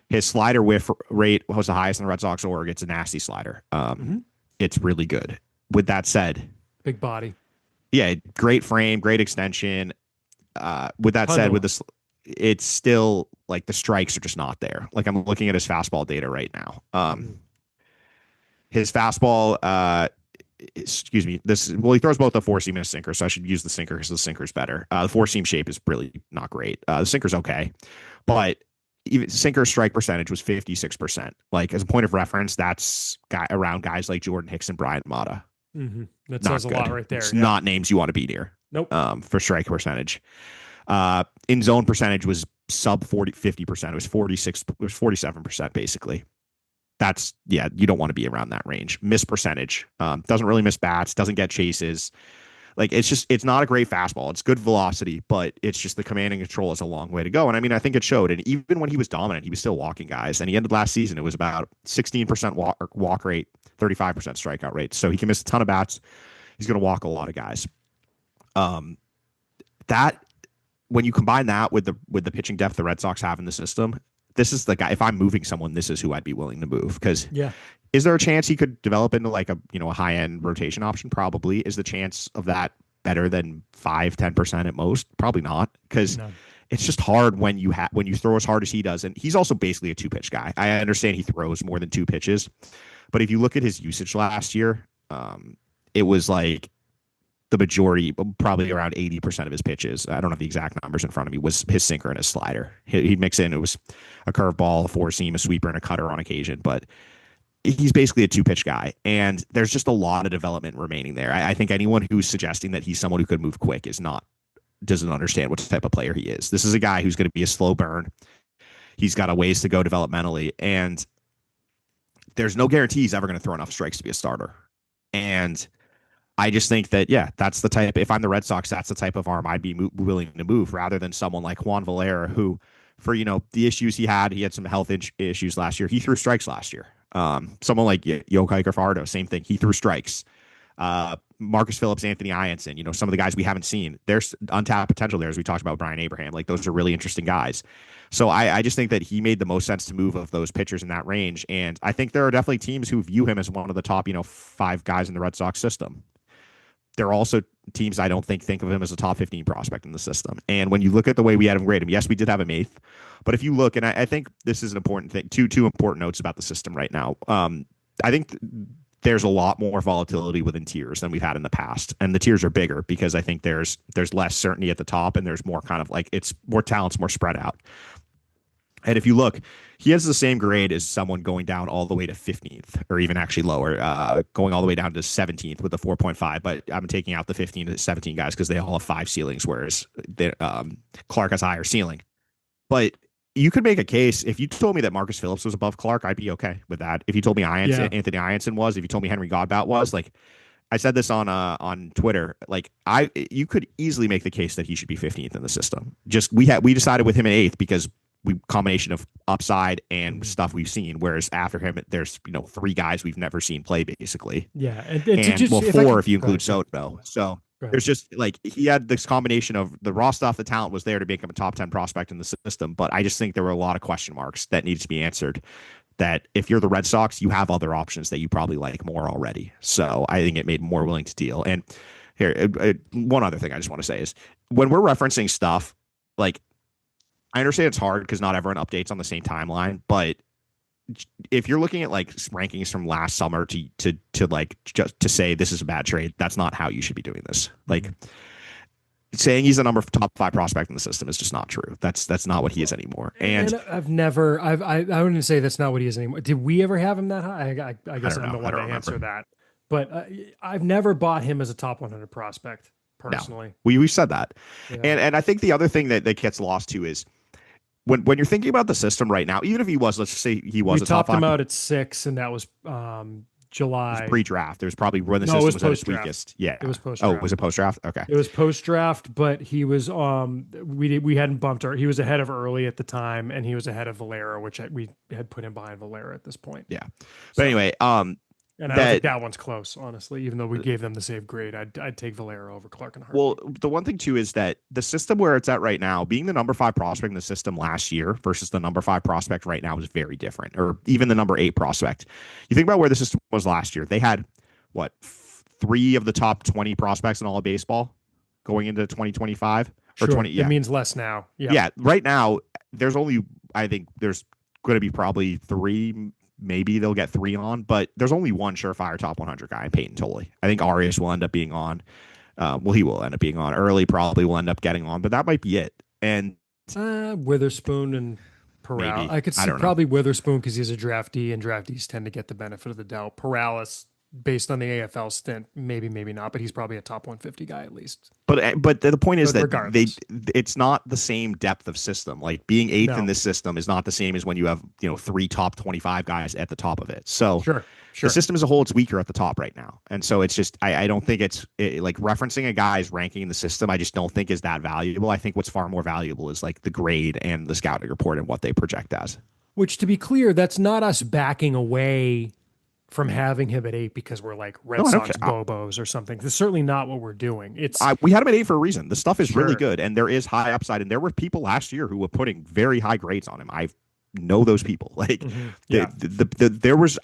His slider whiff rate was the highest in the Red Sox org. It's a nasty slider. Hmm. It's really good. With that said, Big body. yeah, great frame, great extension. With that Ton said, to with love. this, it's still like the strikes are just not there. Like I'm looking at his fastball data right now. Mhm. His fastball, excuse me, he throws both the four seam and a sinker, so I should use the sinker because the sinker's better. The four seam shape is really not great. The sinker's okay, but even sinker strike percentage was 56%. Like as a point of reference, that's around guys like Jordan Hicks and Brian Mata. That says Not a lot good. right there. It's Yeah. not names you want to be near Nope. for strike percentage. In zone percentage was sub 50%. It was 46, it was 47% basically. That's yeah, you don't want to be around that range. Miss percentage. Doesn't really miss bats, doesn't get chases. Like it's not a great fastball. It's good velocity, but it's just the command and control is a long way to go. And I mean, I think it showed. And even when he was dominant, he was still walking guys. And he ended last season, it was about 16% walk rate, 35% strikeout rate. So he can miss a ton of bats. He's going to walk a lot of guys. Um, that when you combine that with the pitching depth the Red Sox have in the system, this is the guy. If I'm moving someone, this is who I'd be willing to move. Because Yeah. is there a chance he could develop into like a high end rotation option? Probably. Is the chance of that better than 5-10% at most? Probably not. Because No. it's just hard when you throw as hard as he does, and he's also basically a two pitch guy. I understand he throws more than two pitches, but if you look at his usage last year, it was like the majority, probably around 80% of his pitches, I don't have the exact numbers in front of me, was his sinker and his slider. He'd mix in, it was a curveball, a four seam, a sweeper, and a cutter on occasion, but he's basically a two pitch guy. And there's just a lot of development remaining there. I think anyone who's suggesting that he's someone who could move quick doesn't understand what type of player he is. This is a guy who's going to be a slow burn. He's got a ways to go developmentally, and there's no guarantee he's ever going to throw enough strikes to be a starter. And I just think that, yeah, that's the type. If I'm the Red Sox, that's the type of arm I'd be willing to move rather than someone like Juan Valera, who, for the issues he had some health issues last year. He threw strikes last year. Someone like Yokai Fajardo, same thing. He threw strikes. Marcus Phillips, Anthony Ianson, some of the guys we haven't seen. There's untapped potential there, as we talked about Brian Abraham. Like those are really interesting guys. So I just think that he made the most sense to move of those pitchers in that range. And I think there are definitely teams who view him as one of the top, 5 guys in the Red Sox system. There are also teams I don't think of him as a top 15 prospect in the system. And when you look at the way we had him grade him, yes, we did have him eighth, but if you look, and I think this is an important thing, two important notes about the system right now. I think there's a lot more volatility within tiers than we've had in the past, and the tiers are bigger because I think there's less certainty at the top, and there's more kind of like it's more talents more spread out. And if you look, he has the same grade as someone going down all the way to 15th, or even actually lower, going all the way down to 17th with a 4.5. But I'm taking out the 15 to 17 guys because they all have 5 ceilings, whereas Clark has a higher ceiling. But you could make a case if you told me that Marcus Phillips was above Clark, I'd be okay with that. If you told me Yeah. Anthony Ianson was, if you told me Henry Godbout was, like I said this on Twitter, like you could easily make the case that he should be 15th in the system. Just we decided with him in 8th because combination of upside and stuff we've seen. Whereas after him, there's 3 guys we've never seen play basically, Yeah. and Just well if I 4 could if you go include ahead. Soto. So Go ahead. there's just like he had this combination of the raw stuff, the talent was there to make him a top 10 prospect in the system, but I just think there were a lot of question marks that needed to be answered. That if you're the Red Sox, you have other options that you probably like more already. So I think it made more willing to deal. And here, one other thing I just want to say is when we're referencing stuff like I understand it's hard because not everyone updates on the same timeline, but if you're looking at like rankings from last summer to like just to say this is a bad trade, that's not how you should be doing this. Like saying he's the top 5 prospect in the system is just not true. That's not what he is anymore. And And I've never, I wouldn't say that's not what he is anymore. Did we ever have him that high? I I guess don't I'm know. the I one to don't answer remember. that. But I've never bought him as a top 100 prospect No, personally. we said that, Yeah. and I think the other thing that gets lost too is when you're thinking about the system right now, even if he was, let's just say he We was a top topped him 5, out at 6, and that was was July. pre-draft. There's probably when the No, it system was was at its post draft. weakest. Yeah. It was post Oh, draft. was it post-draft? Okay. It was post draft, but he was we hadn't bumped our he was ahead of Early at the time, and he was ahead of Valera, which we had put him behind Valera at this point. Yeah. But So anyway, and I don't think that that one's close, honestly. Even though we gave them the save grade, I'd take Valera over Clark and well, Harvey. the one thing too is that the system where it's at right now, being the number 5 prospect in the system last year versus the number 5 prospect right now is very different, or even the number 8 prospect. You think about where the system was last year. They had what 3 of the top 20 prospects in all of baseball going into 2025 or Sure, 20. it Yeah. means less now. Yep. Yeah. Right now, there's only, I think there's going to be probably 3. Maybe they'll get 3 on, but there's only one surefire top 100 guy, Peyton Tolley. I think Arias will end up being on. Well, he will end up being on. Early probably will end up getting on, but that might be it. And Witherspoon and Peralta. maybe, I could I see don't know. probably Witherspoon because he's a draftee, and draftees tend to get the benefit of the doubt. Paralysis, based on the AFL stint, maybe not, but he's probably a top 150 guy at least. But the point is But that regardless, it's not the same depth of system. Like being 8th in no, this system is not the same as when you have 3 top 25 guys at the top of it. So sure, the sure. system as a whole, it's weaker at the top right now. And so it's just, I don't think like referencing a guy's ranking in the system, I just don't think is that valuable. I think what's far more valuable is like the grade and the scouting report and what they project as. Which, to be clear, that's not us backing away from having him at 8 because we're like Red No, I don't Sox care. bobos or something. That's certainly not what we're doing. It's We had him at 8 for a reason. The stuff is really sure. good and there is high upside. And there were people last year who were putting very high grades on him. I know those people. Like Yeah. there was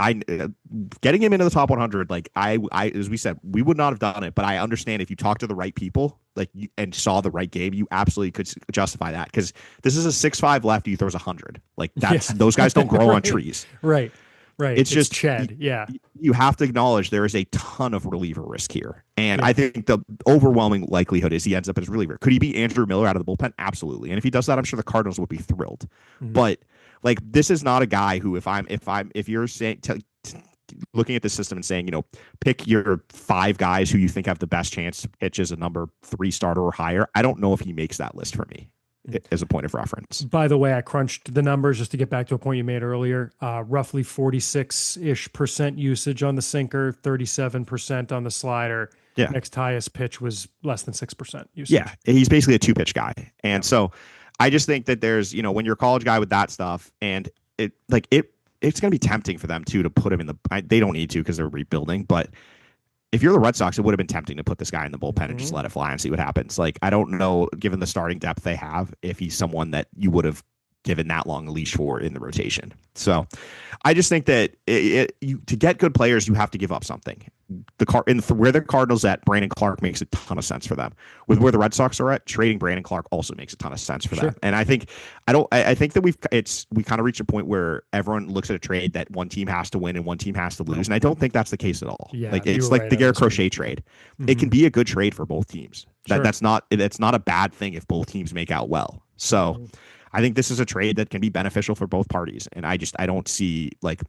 getting him into the top 100. Like I as we said, we would not have done it, but I understand if you talk to the right people, like and saw the right game, you absolutely could justify that because this is a 6'5" lefty who throws 100. Like that's those guys don't grow on Right. trees. Right. Right. It's just Ched. Yeah. you have to acknowledge there is a ton of reliever risk here. And Yeah. I think the overwhelming likelihood is he ends up as reliever. Could he be Andrew Miller out of the bullpen? Absolutely. And if he does that, I'm sure the Cardinals would be thrilled. Mhm. But like this is not a guy who if you're saying looking at the system and saying, pick your 5 guys who you think have the best chance to pitch as a number 3 starter or higher, I don't know if he makes that list for me as a point of reference. By the way, I crunched the numbers just to get back to a point you made earlier. Roughly 46-ish% usage on the sinker, 37% on the slider. Yeah. Next highest pitch was less than 6% usage. Yeah. He's basically a 2-pitch guy. And so I just think that there's, when you're a college guy with that stuff and it's going to be tempting for them too to put him in they don't need to because they're rebuilding, but if you're the Red Sox, it would have been tempting to put this guy in the bullpen and just let it fly and see what happens. Like, I don't know, given the starting depth they have, if he's someone that you would have given that long a leash for in the rotation. So I just think that to get good players, you have to give up something. Where the Cardinals at, Brandon Clark makes a ton of sense for them. With where the Red Sox are at, trading Brandon Clark also makes a ton of sense for them. And I think that we kind of reached a point where everyone looks at a trade that one team has to win and one team has to lose, and I don't think that's the case at all. Yeah, like it's like the Garrett Crochet trade. It can be a good trade for both teams. That's not a bad thing if both teams make out well. So I think this is a trade that can be beneficial for both parties, and I don't see like.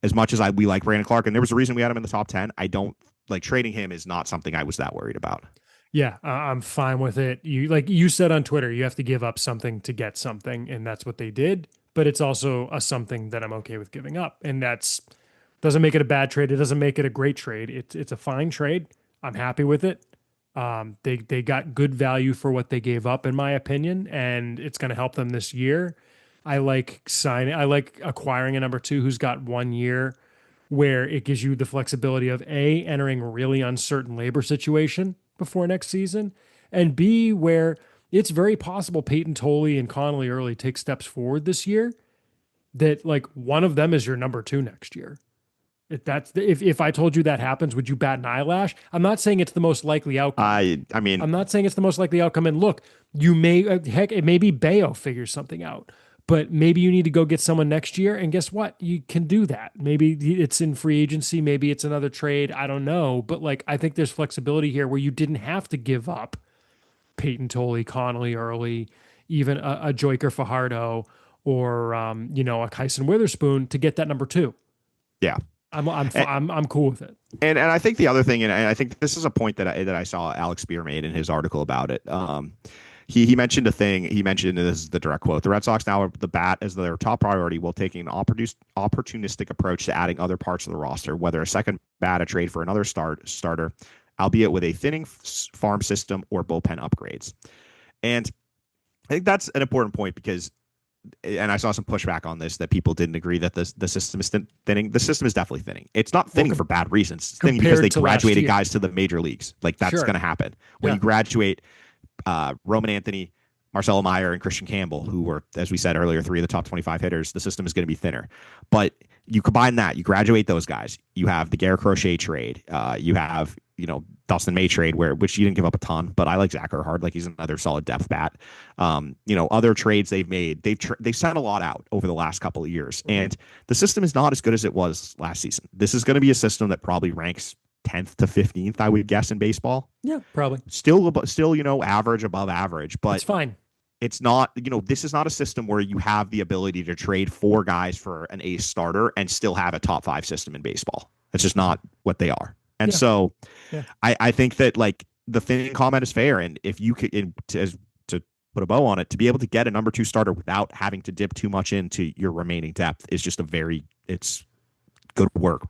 As much as we like Brandon Clark, and there was a reason we had him in the top 10, I don't like trading him is not something I was that worried about. Yeah, I'm fine with it. You said on Twitter, you have to give up something to get something, and that's what they did. But it's also a something that I'm okay with giving up, and that's doesn't make it a bad trade. It doesn't make it a great trade. It's a fine trade. I'm happy with it. They got good value for what they gave up, in my opinion, and it's going to help them this year. I like acquiring a number 2 who's got 1 year where it gives you the flexibility of A, entering a really uncertain labor situation before next season, and B, where it's very possible Peyton Tolley and Connolly Early take steps forward this year that like one of them is your number 2 next year. If I told you that happens, would you bat an eyelash? I'm not saying it's the most likely outcome. I mean, I'm not saying it's the most likely outcome. And look, you may heck, it may be Bayo figures something out. But maybe you need to go get someone next year. And guess what? You can do that. Maybe it's in free agency. Maybe it's another trade. I don't know. But like, I think there's flexibility here where you didn't have to give up Peyton Tolley, Connolly early, even a Joyker Fajardo or a Kyson Witherspoon to get that number two. Yeah. And, I'm cool with it. and I think the other thing, and I think this is a point that I saw Alex Spear made in his article about it. He mentioned a thing. He mentioned, this is the direct quote: the Red Sox now are the bat as their top priority, while taking an opportunistic approach to adding other parts of the roster, whether a second bat, a trade for another starter, albeit with a thinning farm system or bullpen upgrades. And I think that's an important point because, and I saw some pushback on this, that people didn't agree that the system is thinning. The system is definitely thinning. It's not thinning for bad reasons. It's thinning because they graduated guys to the major leagues. Like, that's going to happen when you graduate. Roman Anthony, Marcelo Meyer, and Christian Campbell, who were, as we said earlier, 3 of the top 25 hitters. The system is going to be thinner. But you combine that, you graduate those guys. You have the Garrett Crochet trade. You have, Dustin May trade, which you didn't give up a ton, but I like Zach Erhard. Like, he's another solid depth bat. Other trades they've made, they've sent a lot out over the last couple of years, and the system is not as good as it was last season. This is going to be a system that probably ranks 10th to 15th, I would guess, in baseball. Yeah, probably. Still, average, above average, but it's fine. It's not, this is not a system where you have the ability to trade 4 guys for an ace starter and still have a top 5 system in baseball. That's just not what they are. And so I think that, like, the thinning comment is fair. And if you could, to put a bow on it, to be able to get a number 2 starter without having to dip too much into your remaining depth is just it's good work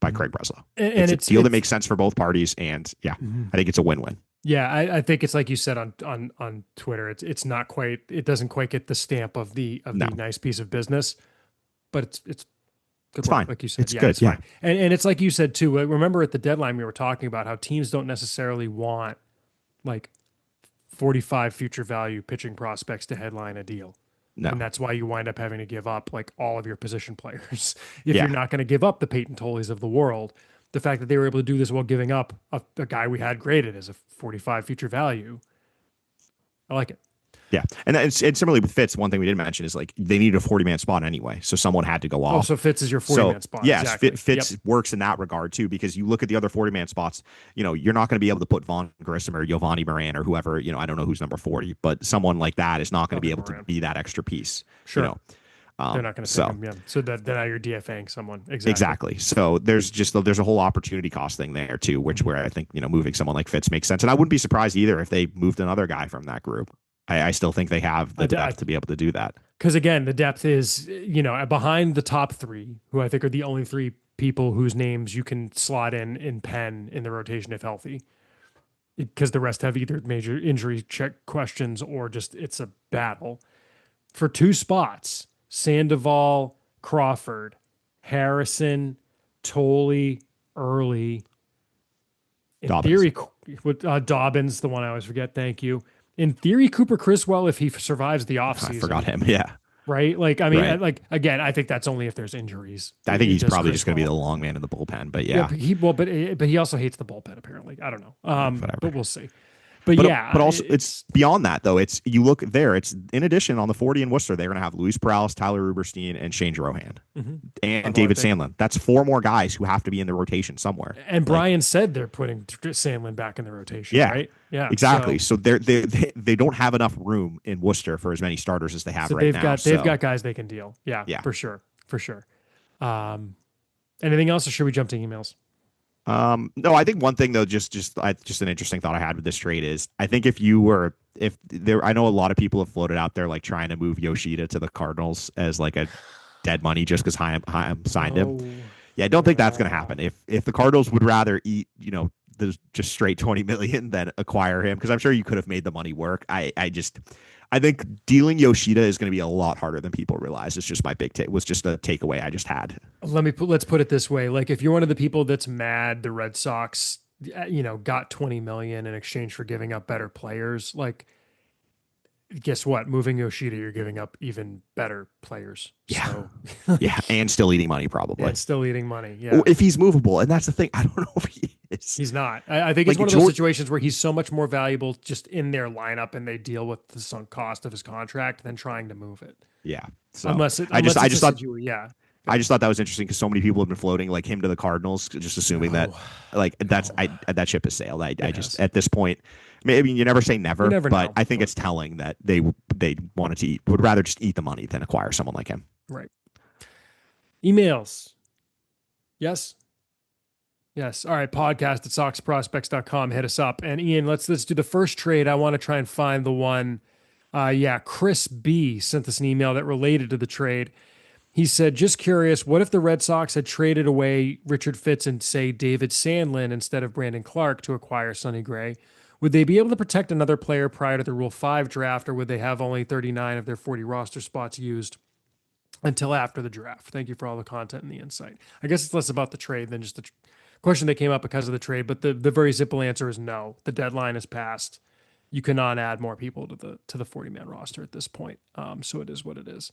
by Craig Breslow. And it's a deal that makes sense for both parties. And I think it's a win-win. Yeah, I think it's like you said on Twitter. It's not quite. It doesn't quite get the stamp of the nice piece of business, but it's good. It's fine. Like you said, it's good. It's fine. And it's like you said too. Remember at the deadline we were talking about how teams don't necessarily want like 45 future value pitching prospects to headline a deal. No. And that's why you wind up having to give up like all of your position players if you're not going to give up the Peyton Tolleys of the world. The fact that they were able to do this while giving up a guy we had graded as a 45 future value, I like it. Yeah, and similarly with Fitz, one thing we didn't mention is, like, they needed a 40-man spot anyway, so someone had to go off. Oh, so Fitz is your 40-man spot. Yes, exactly. Fitz works in that regard too, because you look at the other 40-man spots. You're not going to be able to put Vaughn Grissom or Giovanni Moran or whoever. I don't know who's number 40, but someone like that is not going to be able to be that extra piece. Sure. They're not going to take him. Yeah. So that now you're DFAing someone. Exactly. So there's a whole opportunity cost thing there too, where I think, moving someone like Fitz makes sense. And I wouldn't be surprised either if they moved another guy from that group. I still think they have the depth to be able to do that. Because again, the depth is, behind the top 3, who I think are the only 3 people whose names you can slot in pen in the rotation if healthy. Because the rest have either major injury check questions or just it's a battle. For 2 spots, Sandoval, Crawford, Harrison, Tolley, Early. In theory, with Dobbins, the one I always forget. Thank you. In theory, Cooper Criswell, if he survives the offseason. I forgot him. Yeah. Right. Like, I mean, again, I think that's only if there's injuries. I think he's probably just going to be the long man in the bullpen, but yeah. But he also hates the bullpen, apparently. I don't know. But we'll see. But also it's beyond that though. You look there. It's in addition on the 40 in Worcester, they're going to have Luis Perales, Tyler Ruberstein, and Shane Drohan, and David Sandlin. That's 4 more guys who have to be in the rotation somewhere. And Brian said they're putting Sandlin back in the rotation. Yeah, right. Yeah, exactly. So they don't have enough room in Worcester for as many starters as they have right now. They've got guys they can deal. Yeah, for sure. Anything else, or should we jump to emails? No, I think one thing though, just an interesting thought I had with this trade is, I think I know a lot of people have floated out there like trying to move Yoshida to the Cardinals as like a dead money just because Chaim signed him. Yeah, I don't think that's going to happen. If the Cardinals would rather eat, the just straight 20 million than acquire him, because I'm sure you could have made the money work. I think dealing Yoshida is going to be a lot harder than people realize. It's just my was just a takeaway I just had. Let's put it this way. Like, if you're one of the people that's mad the Red Sox, got 20 million in exchange for giving up better players, like, guess what? Moving Yoshida, you're giving up even better players. Yeah. So. Yeah. And still eating money, probably. And still eating money. Yeah. If he's movable. And that's the thing. I don't know if he is. He's not. I think it's one of those situations where he's so much more valuable just in their lineup, and they deal with the sunk cost of his contract than trying to move it. Yeah. So unless I just thought, I just thought that was interesting because so many people have been floating like him to the Cardinals, just assuming that No, like that's no, I that ship has sailed. I it just has. at this point, maybe you never say You never, never but know. I think But it's telling that they wanted to would rather just eat the money than acquire someone like him. right. Emails. Yes. Yes. All right. Podcast at soxprospects.com. Hit us up. And Ian, let's do the first trade. I want to try and find the one. Yeah, Chris B sent us an email that related to the trade. He said, just curious, what if the Red Sox had traded away Richard Fitz and, say, David Sandlin instead of Brandon Clark to acquire Sonny Gray? Would they be able to protect another player prior to the Rule 5 draft, or would they have only 39 of their 40 roster spots used until after the draft? Thank you for all the content and the insight. I guess it's less about the trade than just the question that came up because of the trade, but the very simple answer is no. The deadline is passed. You cannot add more people to the 40-man roster at this point. So it is what it is.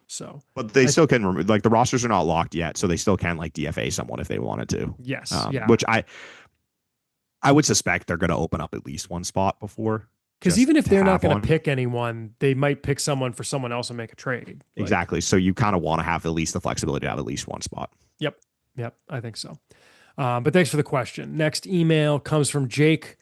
So But they I still can remove like the rosters are not locked yet, so they still can like DFA someone if they wanted to. yes, yeah. Which I would suspect they're going to open up at least one spot before Because just even if to they're not have going to one. pick anyone, they might pick someone for someone else and make a trade. Like, Exactly. So you kind of want to have at least the flexibility to have at least one spot. yep, yep, I think so. But thanks for the question. Next email comes from Jake,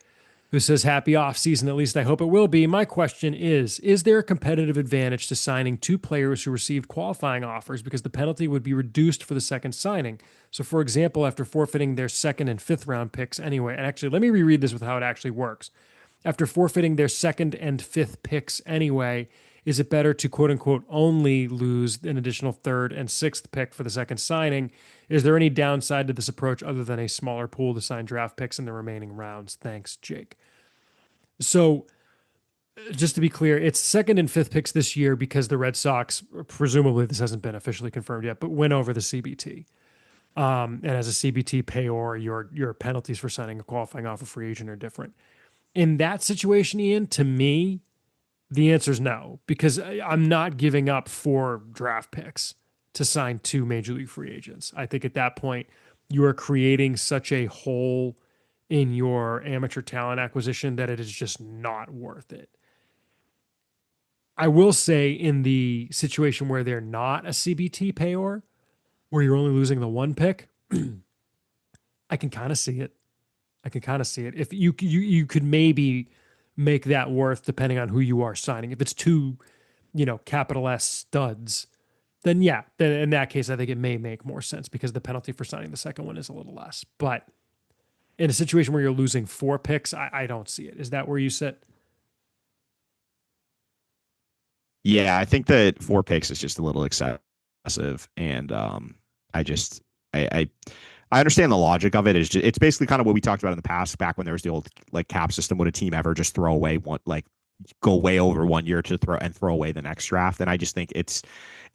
who says, happy off season. At least I hope it will be. My question is there a competitive advantage to signing two players who received qualifying offers because the penalty would be reduced for the second signing? So, for example, after forfeiting their second and fifth round picks anyway, and actually, let me reread this with how it actually works. After forfeiting their second and fifth picks anyway, is it better to quote unquote only lose an additional third and sixth pick for the second signing? Is there any downside to this approach other than a smaller pool to sign draft picks in the remaining rounds? Thanks, Jake. So, just to be clear, it's second and fifth picks this year because the Red Sox, presumably this hasn't been officially confirmed yet, but went over the CBT. And as a CBT payor, your penalties for signing a qualifying offer free agent are different. In that situation, Ian, to me, the answer is no, because I'm not giving up 4 draft picks to sign 2 major league free agents. I think at that point, you are creating such a hole in your amateur talent acquisition that it is just not worth it. I will say in the situation where they're not a CBT payor, where you're only losing the 1 pick, I can kind of see it. I can kind of see it. If you could maybe make that worth depending on who you are signing. If it's 2, capital S studs, then yeah, then in that case, I think it may make more sense because the penalty for signing the second one is a little less. But in a situation where you're losing 4 picks, I don't see it. Is that where you sit? Yeah, I think that 4 picks is just a little excessive, and I just I understand the logic of it. It's basically kind of what we talked about in the past, back when there was the old like cap system. Would a team ever just throw away one, like go way over 1 year to throw away the next draft? And I just think it's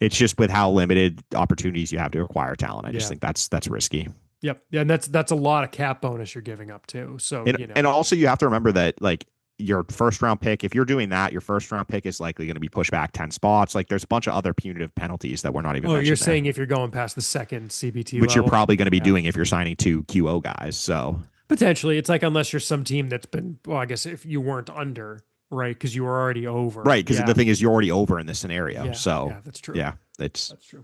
just with how limited opportunities you have to acquire talent. I just Yeah. think that's risky. Yep. Yeah, and that's a lot of cap bonus you're giving up too. So, And also you have to remember that like your first round pick, if you're doing that, your first round pick is likely going to be pushed back 10 spots. Like there's a bunch of other punitive penalties that we're not even oh, you're mentioning there, saying if you're going past the second CBT which you're level, probably going to be yeah. doing if you're signing 2 QO guys. So Potentially, it's like unless you're some team that's been, well, I guess if you weren't under, right? Because you were already over. right, because Yeah. the thing is you're already over in this scenario. Yeah. So Yeah, that's true. yeah, it's That's true.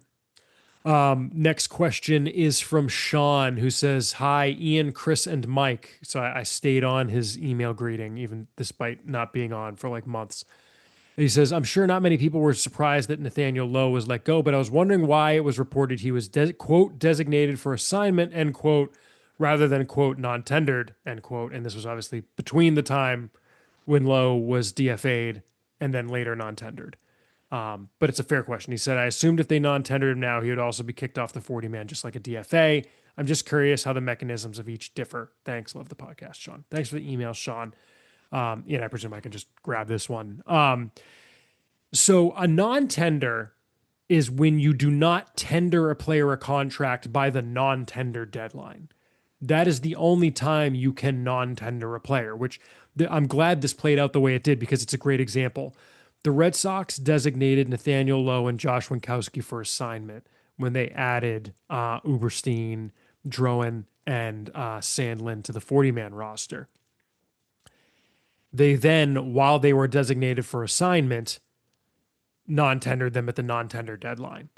Next question is from Sean, who says, hi, Ian, Chris, and Mike. So I stayed on his email greeting, even despite not being on for like months. He says, I'm sure not many people were surprised that Nathaniel Lowe was let go, but I was wondering why it was reported he was, quote, designated for assignment, end quote, rather than, quote, non-tendered, end quote. And this was obviously between the time when Lowe was DFA'd and then later non-tendered. But it's a fair question. He said, I assumed if they non-tendered him now, he would also be kicked off the 40-man just like a DFA. I'm just curious how the mechanisms of each differ. Thanks. Love the podcast, Sean. Thanks for the email, Sean. I presume I can just grab this one. So a non-tender is when you do not tender a player a contract by the non-tender deadline. That is the only time you can non-tender a player, which I'm glad this played out the way it did because it's a great example. The Red Sox designated Nathaniel Lowe and Josh Winkowski for assignment when they added Uberstein, Drowan, and Sandlin to the 40-man roster. They then, while they were designated for assignment, non-tendered them at the non-tender deadline.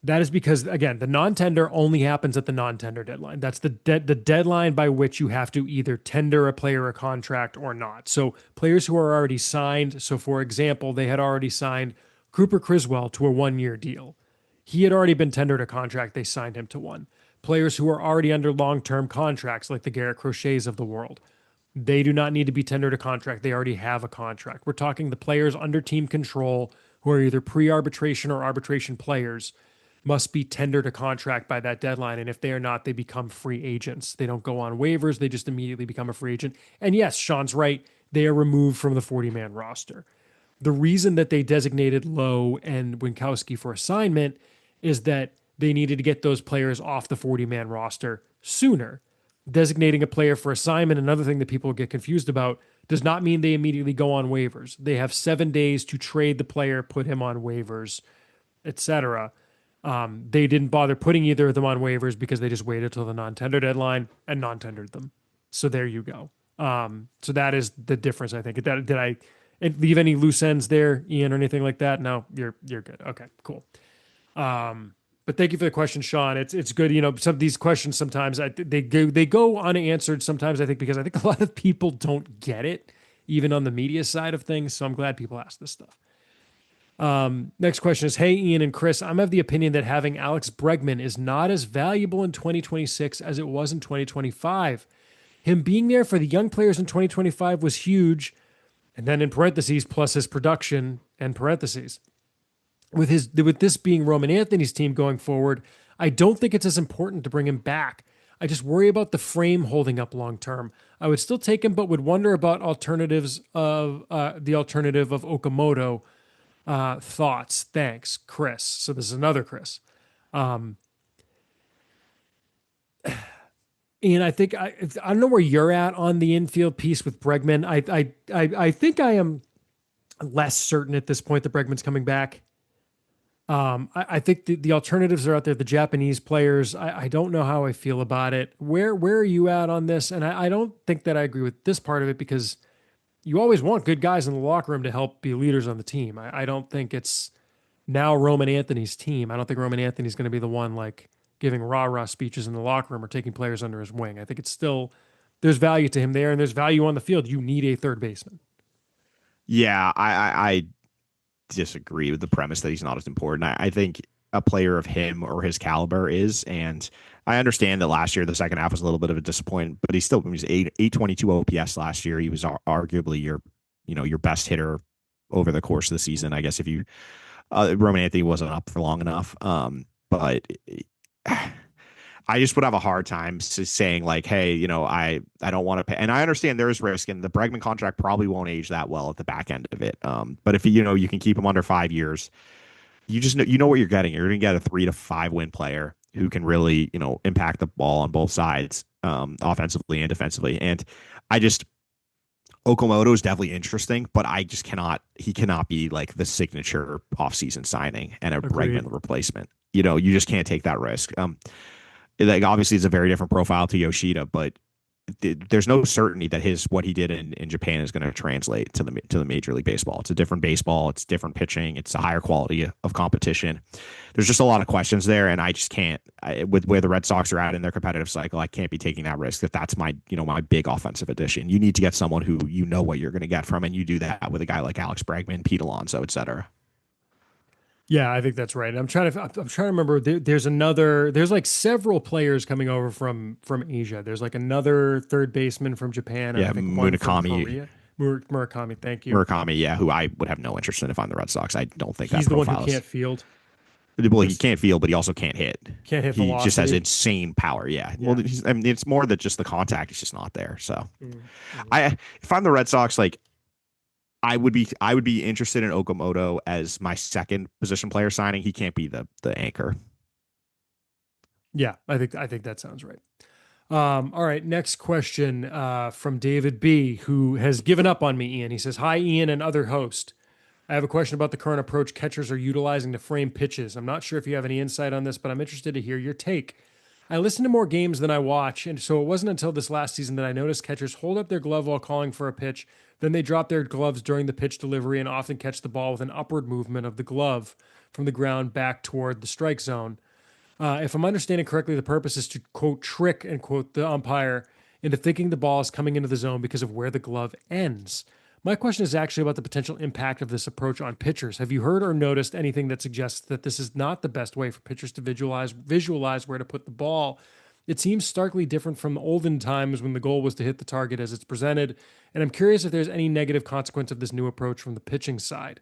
That is because, again, the non-tender only happens at the non-tender deadline. That's the deadline by which you have to either tender a player a contract or not. So players who are already signed. So, for example, they had already signed Cooper Criswell to a 1 year deal. He had already been tendered a contract. They signed him to one. Players who are already under long-term contracts, like the Garrett Crochets of the world, they do not need to be tendered a contract. They already have a contract. We're talking the players under team control who are either pre-arbitration or arbitration players must be tendered a contract by that deadline. And if they are not, they become free agents. They don't go on waivers. They just immediately become a free agent. And yes, Sean's right. They are removed from the 40-man roster. The reason that they designated Lowe and Winkowski for assignment is that they needed to get those players off the 40-man roster sooner. Designating a player for assignment, another thing that people get confused about, does not mean they immediately go on waivers. They have 7 days to trade the player, put him on waivers, etc. They didn't bother putting either of them on waivers because they just waited till the non-tender deadline and non-tendered them. So there you go. So that is the difference, I think. Did I leave any loose ends there, Ian, or anything like that? No, you're good. Okay, cool. But thank you for the question, Sean. It's good. You know, some of these questions sometimes they go unanswered. Sometimes I think because I think a lot of people don't get it, even on the media side of things. So I'm glad people ask this stuff. Next question is, hey, Ian and Chris, I'm of the opinion that having Alex Bregman is not as valuable in 2026 as it was in 2025. Him being there for the young players in 2025 was huge. And then in parentheses, plus his production and parentheses. With this being Roman Anthony's team going forward, I don't think it's as important to bring him back. I just worry about the frame holding up long term. I would still take him, but would wonder about alternatives of the alternative of Okamoto. Thoughts? Thanks, Chris. So this is another Chris. And I think I don't know where you're at on the infield piece with Bregman. I think I am less certain at this point that Bregman's coming back. I think the alternatives are out there. The Japanese players. I don't know how I feel about it. Where are you at on this? And I don't think that I agree with this part of it because you always want good guys in the locker room to help be leaders on the team. I don't think it's now Roman Anthony's team. I don't think Roman Anthony's going to be the one like giving rah-rah speeches in the locker room or taking players under his wing. I think it's still, there's value to him there and there's value on the field. You need a third baseman. Yeah, I disagree with the premise that he's not as important. I think a player of him or his caliber is, and I understand that last year the second half was a little bit of a disappointment, but he was 822 OPS last year. He was arguably your best hitter over the course of the season. I guess if you Roman Anthony wasn't up for long enough, but I just would have a hard time saying like, hey, I don't want to pay, and I understand there is risk, and the Bregman contract probably won't age that well at the back end of it. But if you can keep him under 5 years, you just know what you're getting. You're going to get a 3 to 5 win player who can really impact the ball on both sides, offensively and defensively. And Okamoto is definitely interesting, but he cannot be like the signature offseason signing and a Agreed. Bregman replacement. You just can't take that risk. Like obviously it's a very different profile to Yoshida, but there's no certainty that what he did in Japan is going to translate to the Major League Baseball. It's a different baseball. It's different pitching. It's a higher quality of competition. There's just a lot of questions there, and I just can't. With where the Red Sox are at in their competitive cycle, I can't be taking that risk. If that's my big offensive addition, you need to get someone who what you're going to get from, and you do that with a guy like Alex Bregman, Pete Alonso, etc. Yeah, I think that's right. I'm trying to remember. There's like several players coming over from Asia. There's like another third baseman from Japan, and Yeah, I think one from Murakami. Korea. Murakami, thank you. Murakami, yeah, who I would have no interest in if I'm the Red Sox. I don't think He's that the one profile who is. can't field. Well, he can't field, but he also can't hit. Can't hit He just has velocity. insane power. Yeah. Yeah. Well, it's more that just the contact. He's just not there. So, Mm-hmm. if I'm the Red Sox, like, I would be interested in Okamoto as my second position player signing. He can't be the anchor. Yeah, I think that sounds right. All right, next question from David B, who has given up on me, Ian. He says, "Hi, Ian and other host. I have a question about the current approach catchers are utilizing to frame pitches. I'm not sure if you have any insight on this, but I'm interested to hear your take. I listen to more games than I watch, and so it wasn't until this last season that I noticed catchers hold up their glove while calling for a pitch Then they drop their gloves during the pitch delivery and often catch the ball with an upward movement of the glove from the ground back toward the strike zone. If I'm understanding correctly, the purpose is to quote trick and quote the umpire into thinking the ball is coming into the zone because of where the glove ends. My question is actually about the potential impact of this approach on pitchers. Have you heard or noticed anything that suggests that this is not the best way for pitchers to visualize where to put the ball? It seems starkly different from the olden times when the goal was to hit the target as it's presented, and I'm curious if there's any negative consequence of this new approach from the pitching side.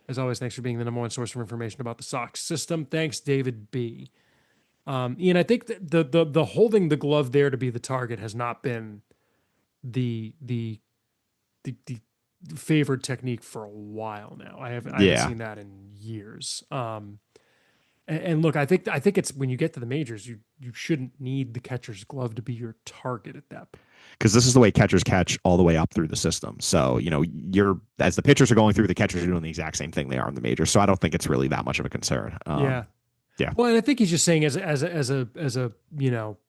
As always, thanks for being the number one source for information about the Sox system. Thanks, David B. Ian, I think that the holding the glove there to be the target has not been the favored technique for a while now. I haven't Yeah. seen that in years. And look, I think it's when you get to the majors, you shouldn't need the catcher's glove to be your target at that point. Because this is the way catchers catch all the way up through the system. So, you're as the pitchers are going through, the catchers are doing the exact same thing they are in the majors. So I don't think it's really that much of a concern. Yeah. Yeah. Well, and I think he's just saying as a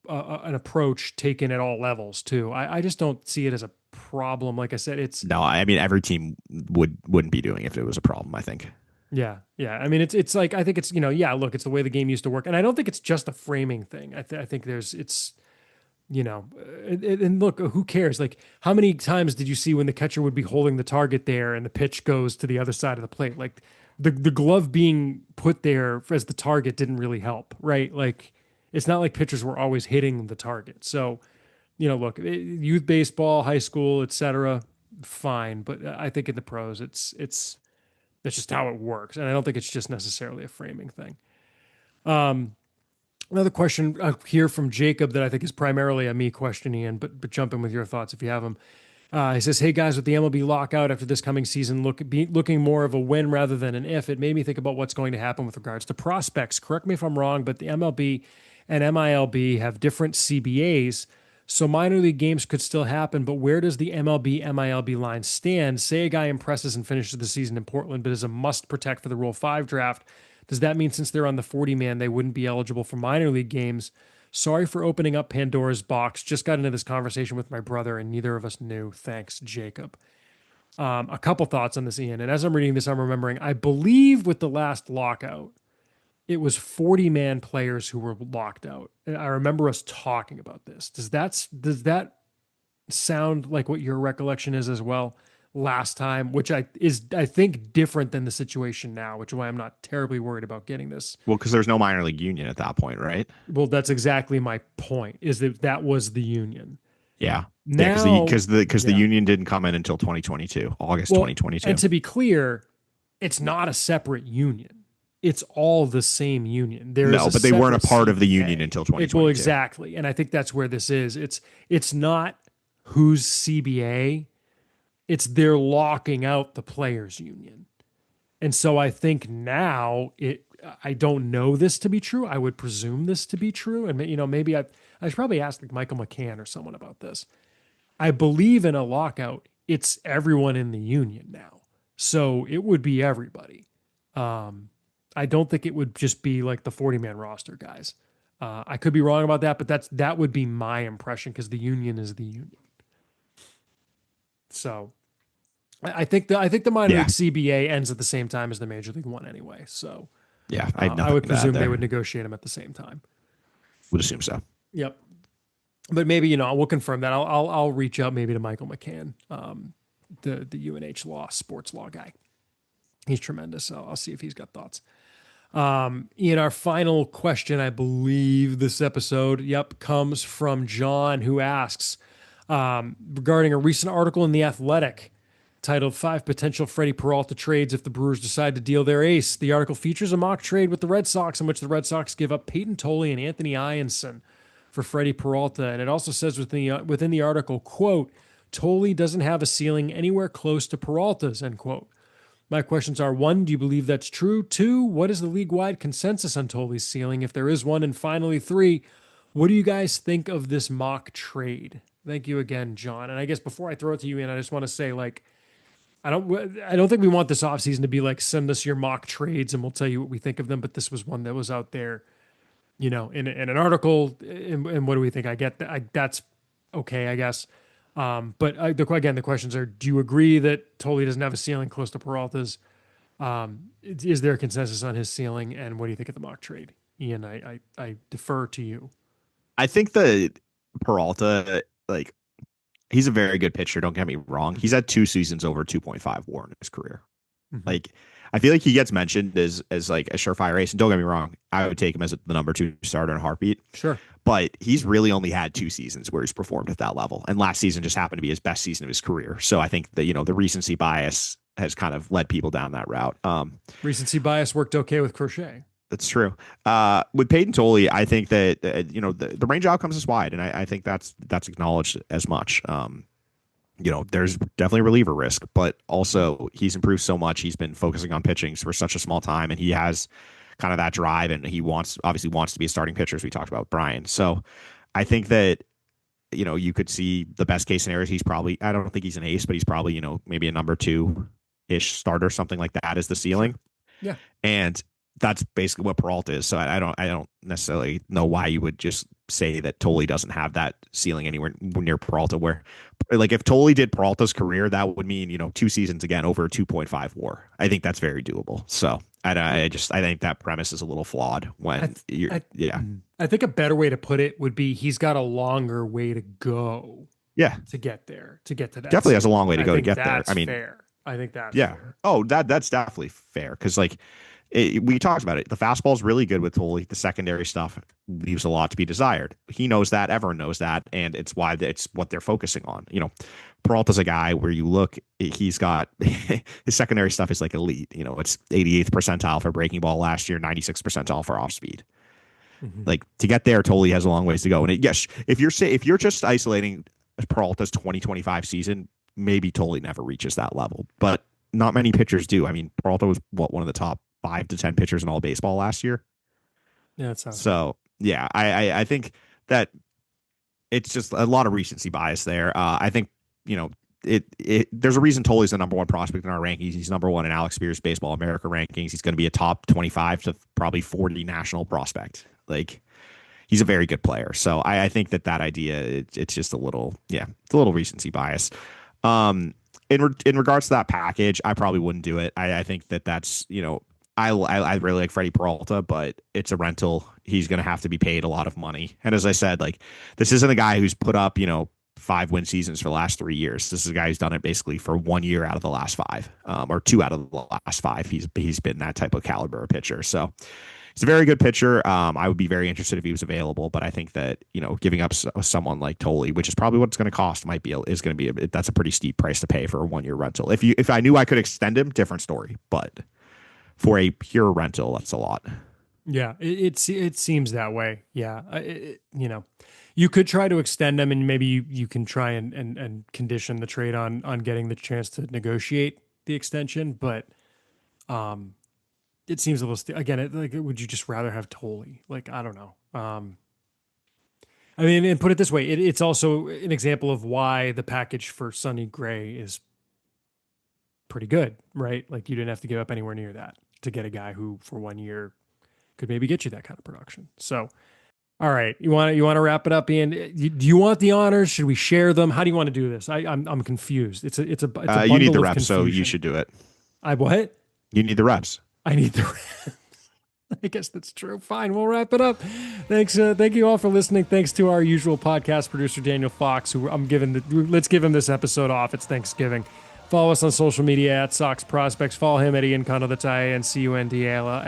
an approach taken at all levels too. I just don't see it as a problem. Like I said, it's No, I mean every team wouldn't be doing it if it was a problem, I think. yeah. I mean, it's like I think it's yeah. Look, it's the way the game used to work, and I don't think it's just a framing thing. I think there's it's and look, who cares? Like, how many times did you see when the catcher would be holding the target there and the pitch goes to the other side of the plate? Like, the glove being put there as the target didn't really help, right? Like, it's not like pitchers were always hitting the target. So, look, youth baseball, high school, etc., fine. But I think in the pros, it's that's just how it works, and I don't think it's just necessarily a framing thing. Another question here from Jacob that I think is primarily a me question, Ian, but jump in with your thoughts if you have them. He says, "Hey guys, with the MLB lockout after this coming season looking more of a when rather than an if, it made me think about what's going to happen with regards to prospects. Correct me if I'm wrong, but the MLB and MILB have different CBAs, so minor league games could still happen. But where does the MLB MILB line stand? Say a guy impresses and finishes the season in Portland, but is a must protect for the Rule 5 draft. Does that mean since they're on the 40 man, they wouldn't be eligible for minor league games? Sorry for opening up Pandora's box. Just got into this conversation with my brother, and neither of us knew. Thanks, Jacob." A couple thoughts on this, Ian. And as I'm reading this, I'm remembering, I believe with the last lockout, it was 40-man players who were locked out. And I remember us talking about this. Does that sound like what your recollection is as well? Last time, which I think different than the situation now, which is why I'm not terribly worried about getting this. Well, because there's no minor league union at that point, right? Well, that's exactly my point. Is that was the union. Yeah. Now, because the union didn't come in until 2022, August well, 2022. and to be clear, it's not a separate union. It's all the same union. No, but they weren't a part of the CBA. union until 2022. Well, exactly, and I think that's where this is. It's not who's CBA. It's they're locking out the players union. And so I think now I don't know this to be true. I would presume this to be true. And maybe I should probably ask like Michael McCann or someone about this. I believe in a lockout, it's everyone in the union now. So it would be everybody. I don't think it would just be like the 40-man roster guys. I could be wrong about that, but that would be my impression because the union is the union. So I think the minor league CBA ends at the same time as the major league one anyway. So yeah, I would presume they would negotiate them at the same time. Would assume so. Yep. But maybe we'll confirm that. I'll reach out maybe to Michael McCann, the UNH sports law guy. He's tremendous. So I'll see if he's got thoughts. In our final question, I believe this episode, comes from John, who asks regarding a recent article in The Athletic titled 5 Potential Freddie Peralta Trades If the Brewers Decide to Deal Their Ace. The article features a mock trade with the Red Sox in which the Red Sox give up Peyton Tolle and Anthony Ianson for Freddie Peralta. And it also says within the article, quote, Tolle doesn't have a ceiling anywhere close to Peralta's, end quote. My questions are, 1, do you believe that's true? 2, what is the league-wide consensus on Tolle's ceiling, if there is one? And finally, 3, what do you guys think of this mock trade? Thank you again, John. And I guess before I throw it to you, Ian, I just want to say, I don't think we want this offseason to be like, send us your mock trades and we'll tell you what we think of them. But this was one that was out there, in an article. And what do we think? I get that. That's okay, I guess. But again, the questions are: do you agree that Tolley doesn't have a ceiling close to Peralta's? Is there a consensus on his ceiling? And what do you think of the mock trade? Ian, I defer to you. I think that Peralta, like, he's a very good pitcher. Don't get me wrong. He's had 2 seasons over 2.5 WAR in his career. Mm-hmm. Like, I feel like he gets mentioned as like a surefire ace. And don't get me wrong, I would take him as the number 2 starter in a heartbeat. Sure. But he's really only had 2 seasons where he's performed at that level. And last season just happened to be his best season of his career. So I think that, the recency bias has kind of led people down that route. Recency bias worked okay with Crochet. That's true. With Peyton Tolley, I think that the range of outcomes is wide, and I think that's acknowledged as much. There's definitely reliever risk, but also he's improved so much. He's been focusing on pitching for such a small time, and he has kind of that drive, and he obviously wants to be a starting pitcher, as we talked about with Brian. So I think that you could see the best case scenarios. He's probably, I don't think he's an ace, but he's probably maybe a number 2-ish starter, something like that is the ceiling. Yeah, and that's basically what Peralta is. So I don't necessarily know why you would just say that Tolley doesn't have that ceiling anywhere near Peralta. Where, like, if Tolley did Peralta's career, that would mean 2 seasons again over 2.5 WAR. I think that's very doable. So I think that premise is a little flawed. When I think a better way to put it would be he's got a longer way to go. Yeah, to get there, to get to that. Definitely has a long way to go to get there. I mean, fair. I think that's fair. Oh, that's definitely fair because we talked about it. The fastball is really good with Tolley. The secondary stuff leaves a lot to be desired. He knows that. Everyone knows that, and it's why it's what they're focusing on. Peralta's a guy where you look, he's got his secondary stuff is like elite. It's 88th percentile for breaking ball last year, 96th percentile for off speed. Mm-hmm. Like, to get there, Tolley has a long ways to go. And yes, if you're just isolating Peralta's 2025 season, maybe Tolley never reaches that level, but not many pitchers do. I mean, Peralta was one of the top 5 to 10 pitchers in all baseball last year. Yeah, that sounds so. Good. Yeah, I think that it's just a lot of recency bias there. I think there's a reason Tolley's the number 1 prospect in our rankings. He's number 1 in Alex Spears Baseball America rankings. He's going to be a top 25 to probably 40 national prospect. Like, he's a very good player. So I think that idea, it's just a little recency bias. In regards to that package, I probably wouldn't do it. I think that's I really like Freddie Peralta, but it's a rental. He's going to have to be paid a lot of money. And as I said, like, this isn't a guy who's put up 5 win seasons for the last 3 years. This is a guy who's done it basically for 1 year out of the last 5, or 2 out of the last 5. He's been that type of caliber of pitcher. So he's a very good pitcher. I would be very interested if he was available, but I think that giving up someone like Tolley, which is probably what it's going to cost, that's a pretty steep price to pay for a 1-year rental. If I knew I could extend him, different story, but for a pure rental, that's a lot. Yeah, it seems that way. Yeah, you could try to extend them, and maybe you can try and condition the trade on getting the chance to negotiate the extension, but it seems a little would you just rather have Tolley? Like, I don't know. I mean, and put it this way, it's also an example of why the package for Sonny Gray is pretty good, right? Like, you didn't have to give up anywhere near that to get a guy who for 1 year could maybe get you that kind of production. So, all right, you want to wrap it up, Ian? Do you want the honors? Should we share them? How do you want to do this? I'm confused. It's a you need the reps, so you should do it. What? You need the reps. I need the reps. I guess that's true. Fine, we'll wrap it up. Thanks, thank you all for listening. Thanks to our usual podcast producer Daniel Fox, who let's give him this episode off. It's Thanksgiving. Follow us on social media at Sox Prospects. Follow him at Ian Condo. That's IANCUNDALL.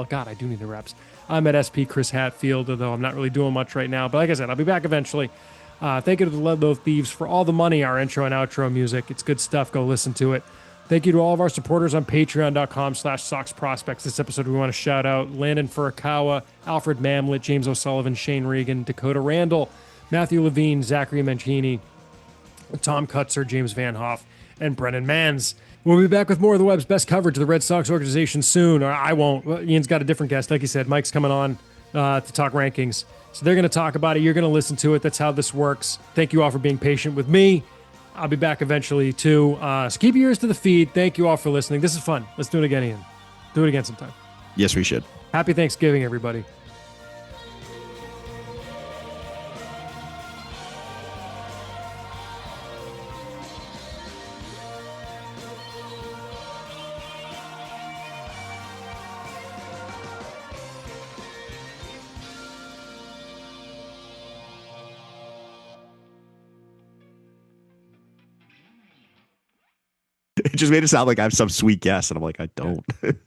God, I do need the reps. I'm at SP Chris Hatfield, although I'm not really doing much right now. But like I said, I'll be back eventually. Thank you to the Ludlow Thieves for all the money, our intro and outro music. It's good stuff. Go listen to it. Thank you to all of our supporters on patreon.com/Sox Prospects. This episode, we want to shout out Landon Furukawa, Alfred Mamlet, James O'Sullivan, Shane Regan, Dakota Randall, Matthew Levine, Zachary Mancini, Tom Kutzer, James Van Hoff, and Brennan Mans. We'll be back with more of the web's best coverage of the Red Sox organization soon. Or I won't. Ian's got a different guest. Like you said, Mike's coming on to talk rankings. So they're going to talk about it. You're going to listen to it. That's how this works. Thank you all for being patient with me. I'll be back eventually, too. So keep your ears to the feed. Thank you all for listening. This is fun. Let's do it again, Ian. Do it again sometime. Yes, we should. Happy Thanksgiving, everybody. just made it sound like I have some sweet guess, and I'm like, I Yeah. don't.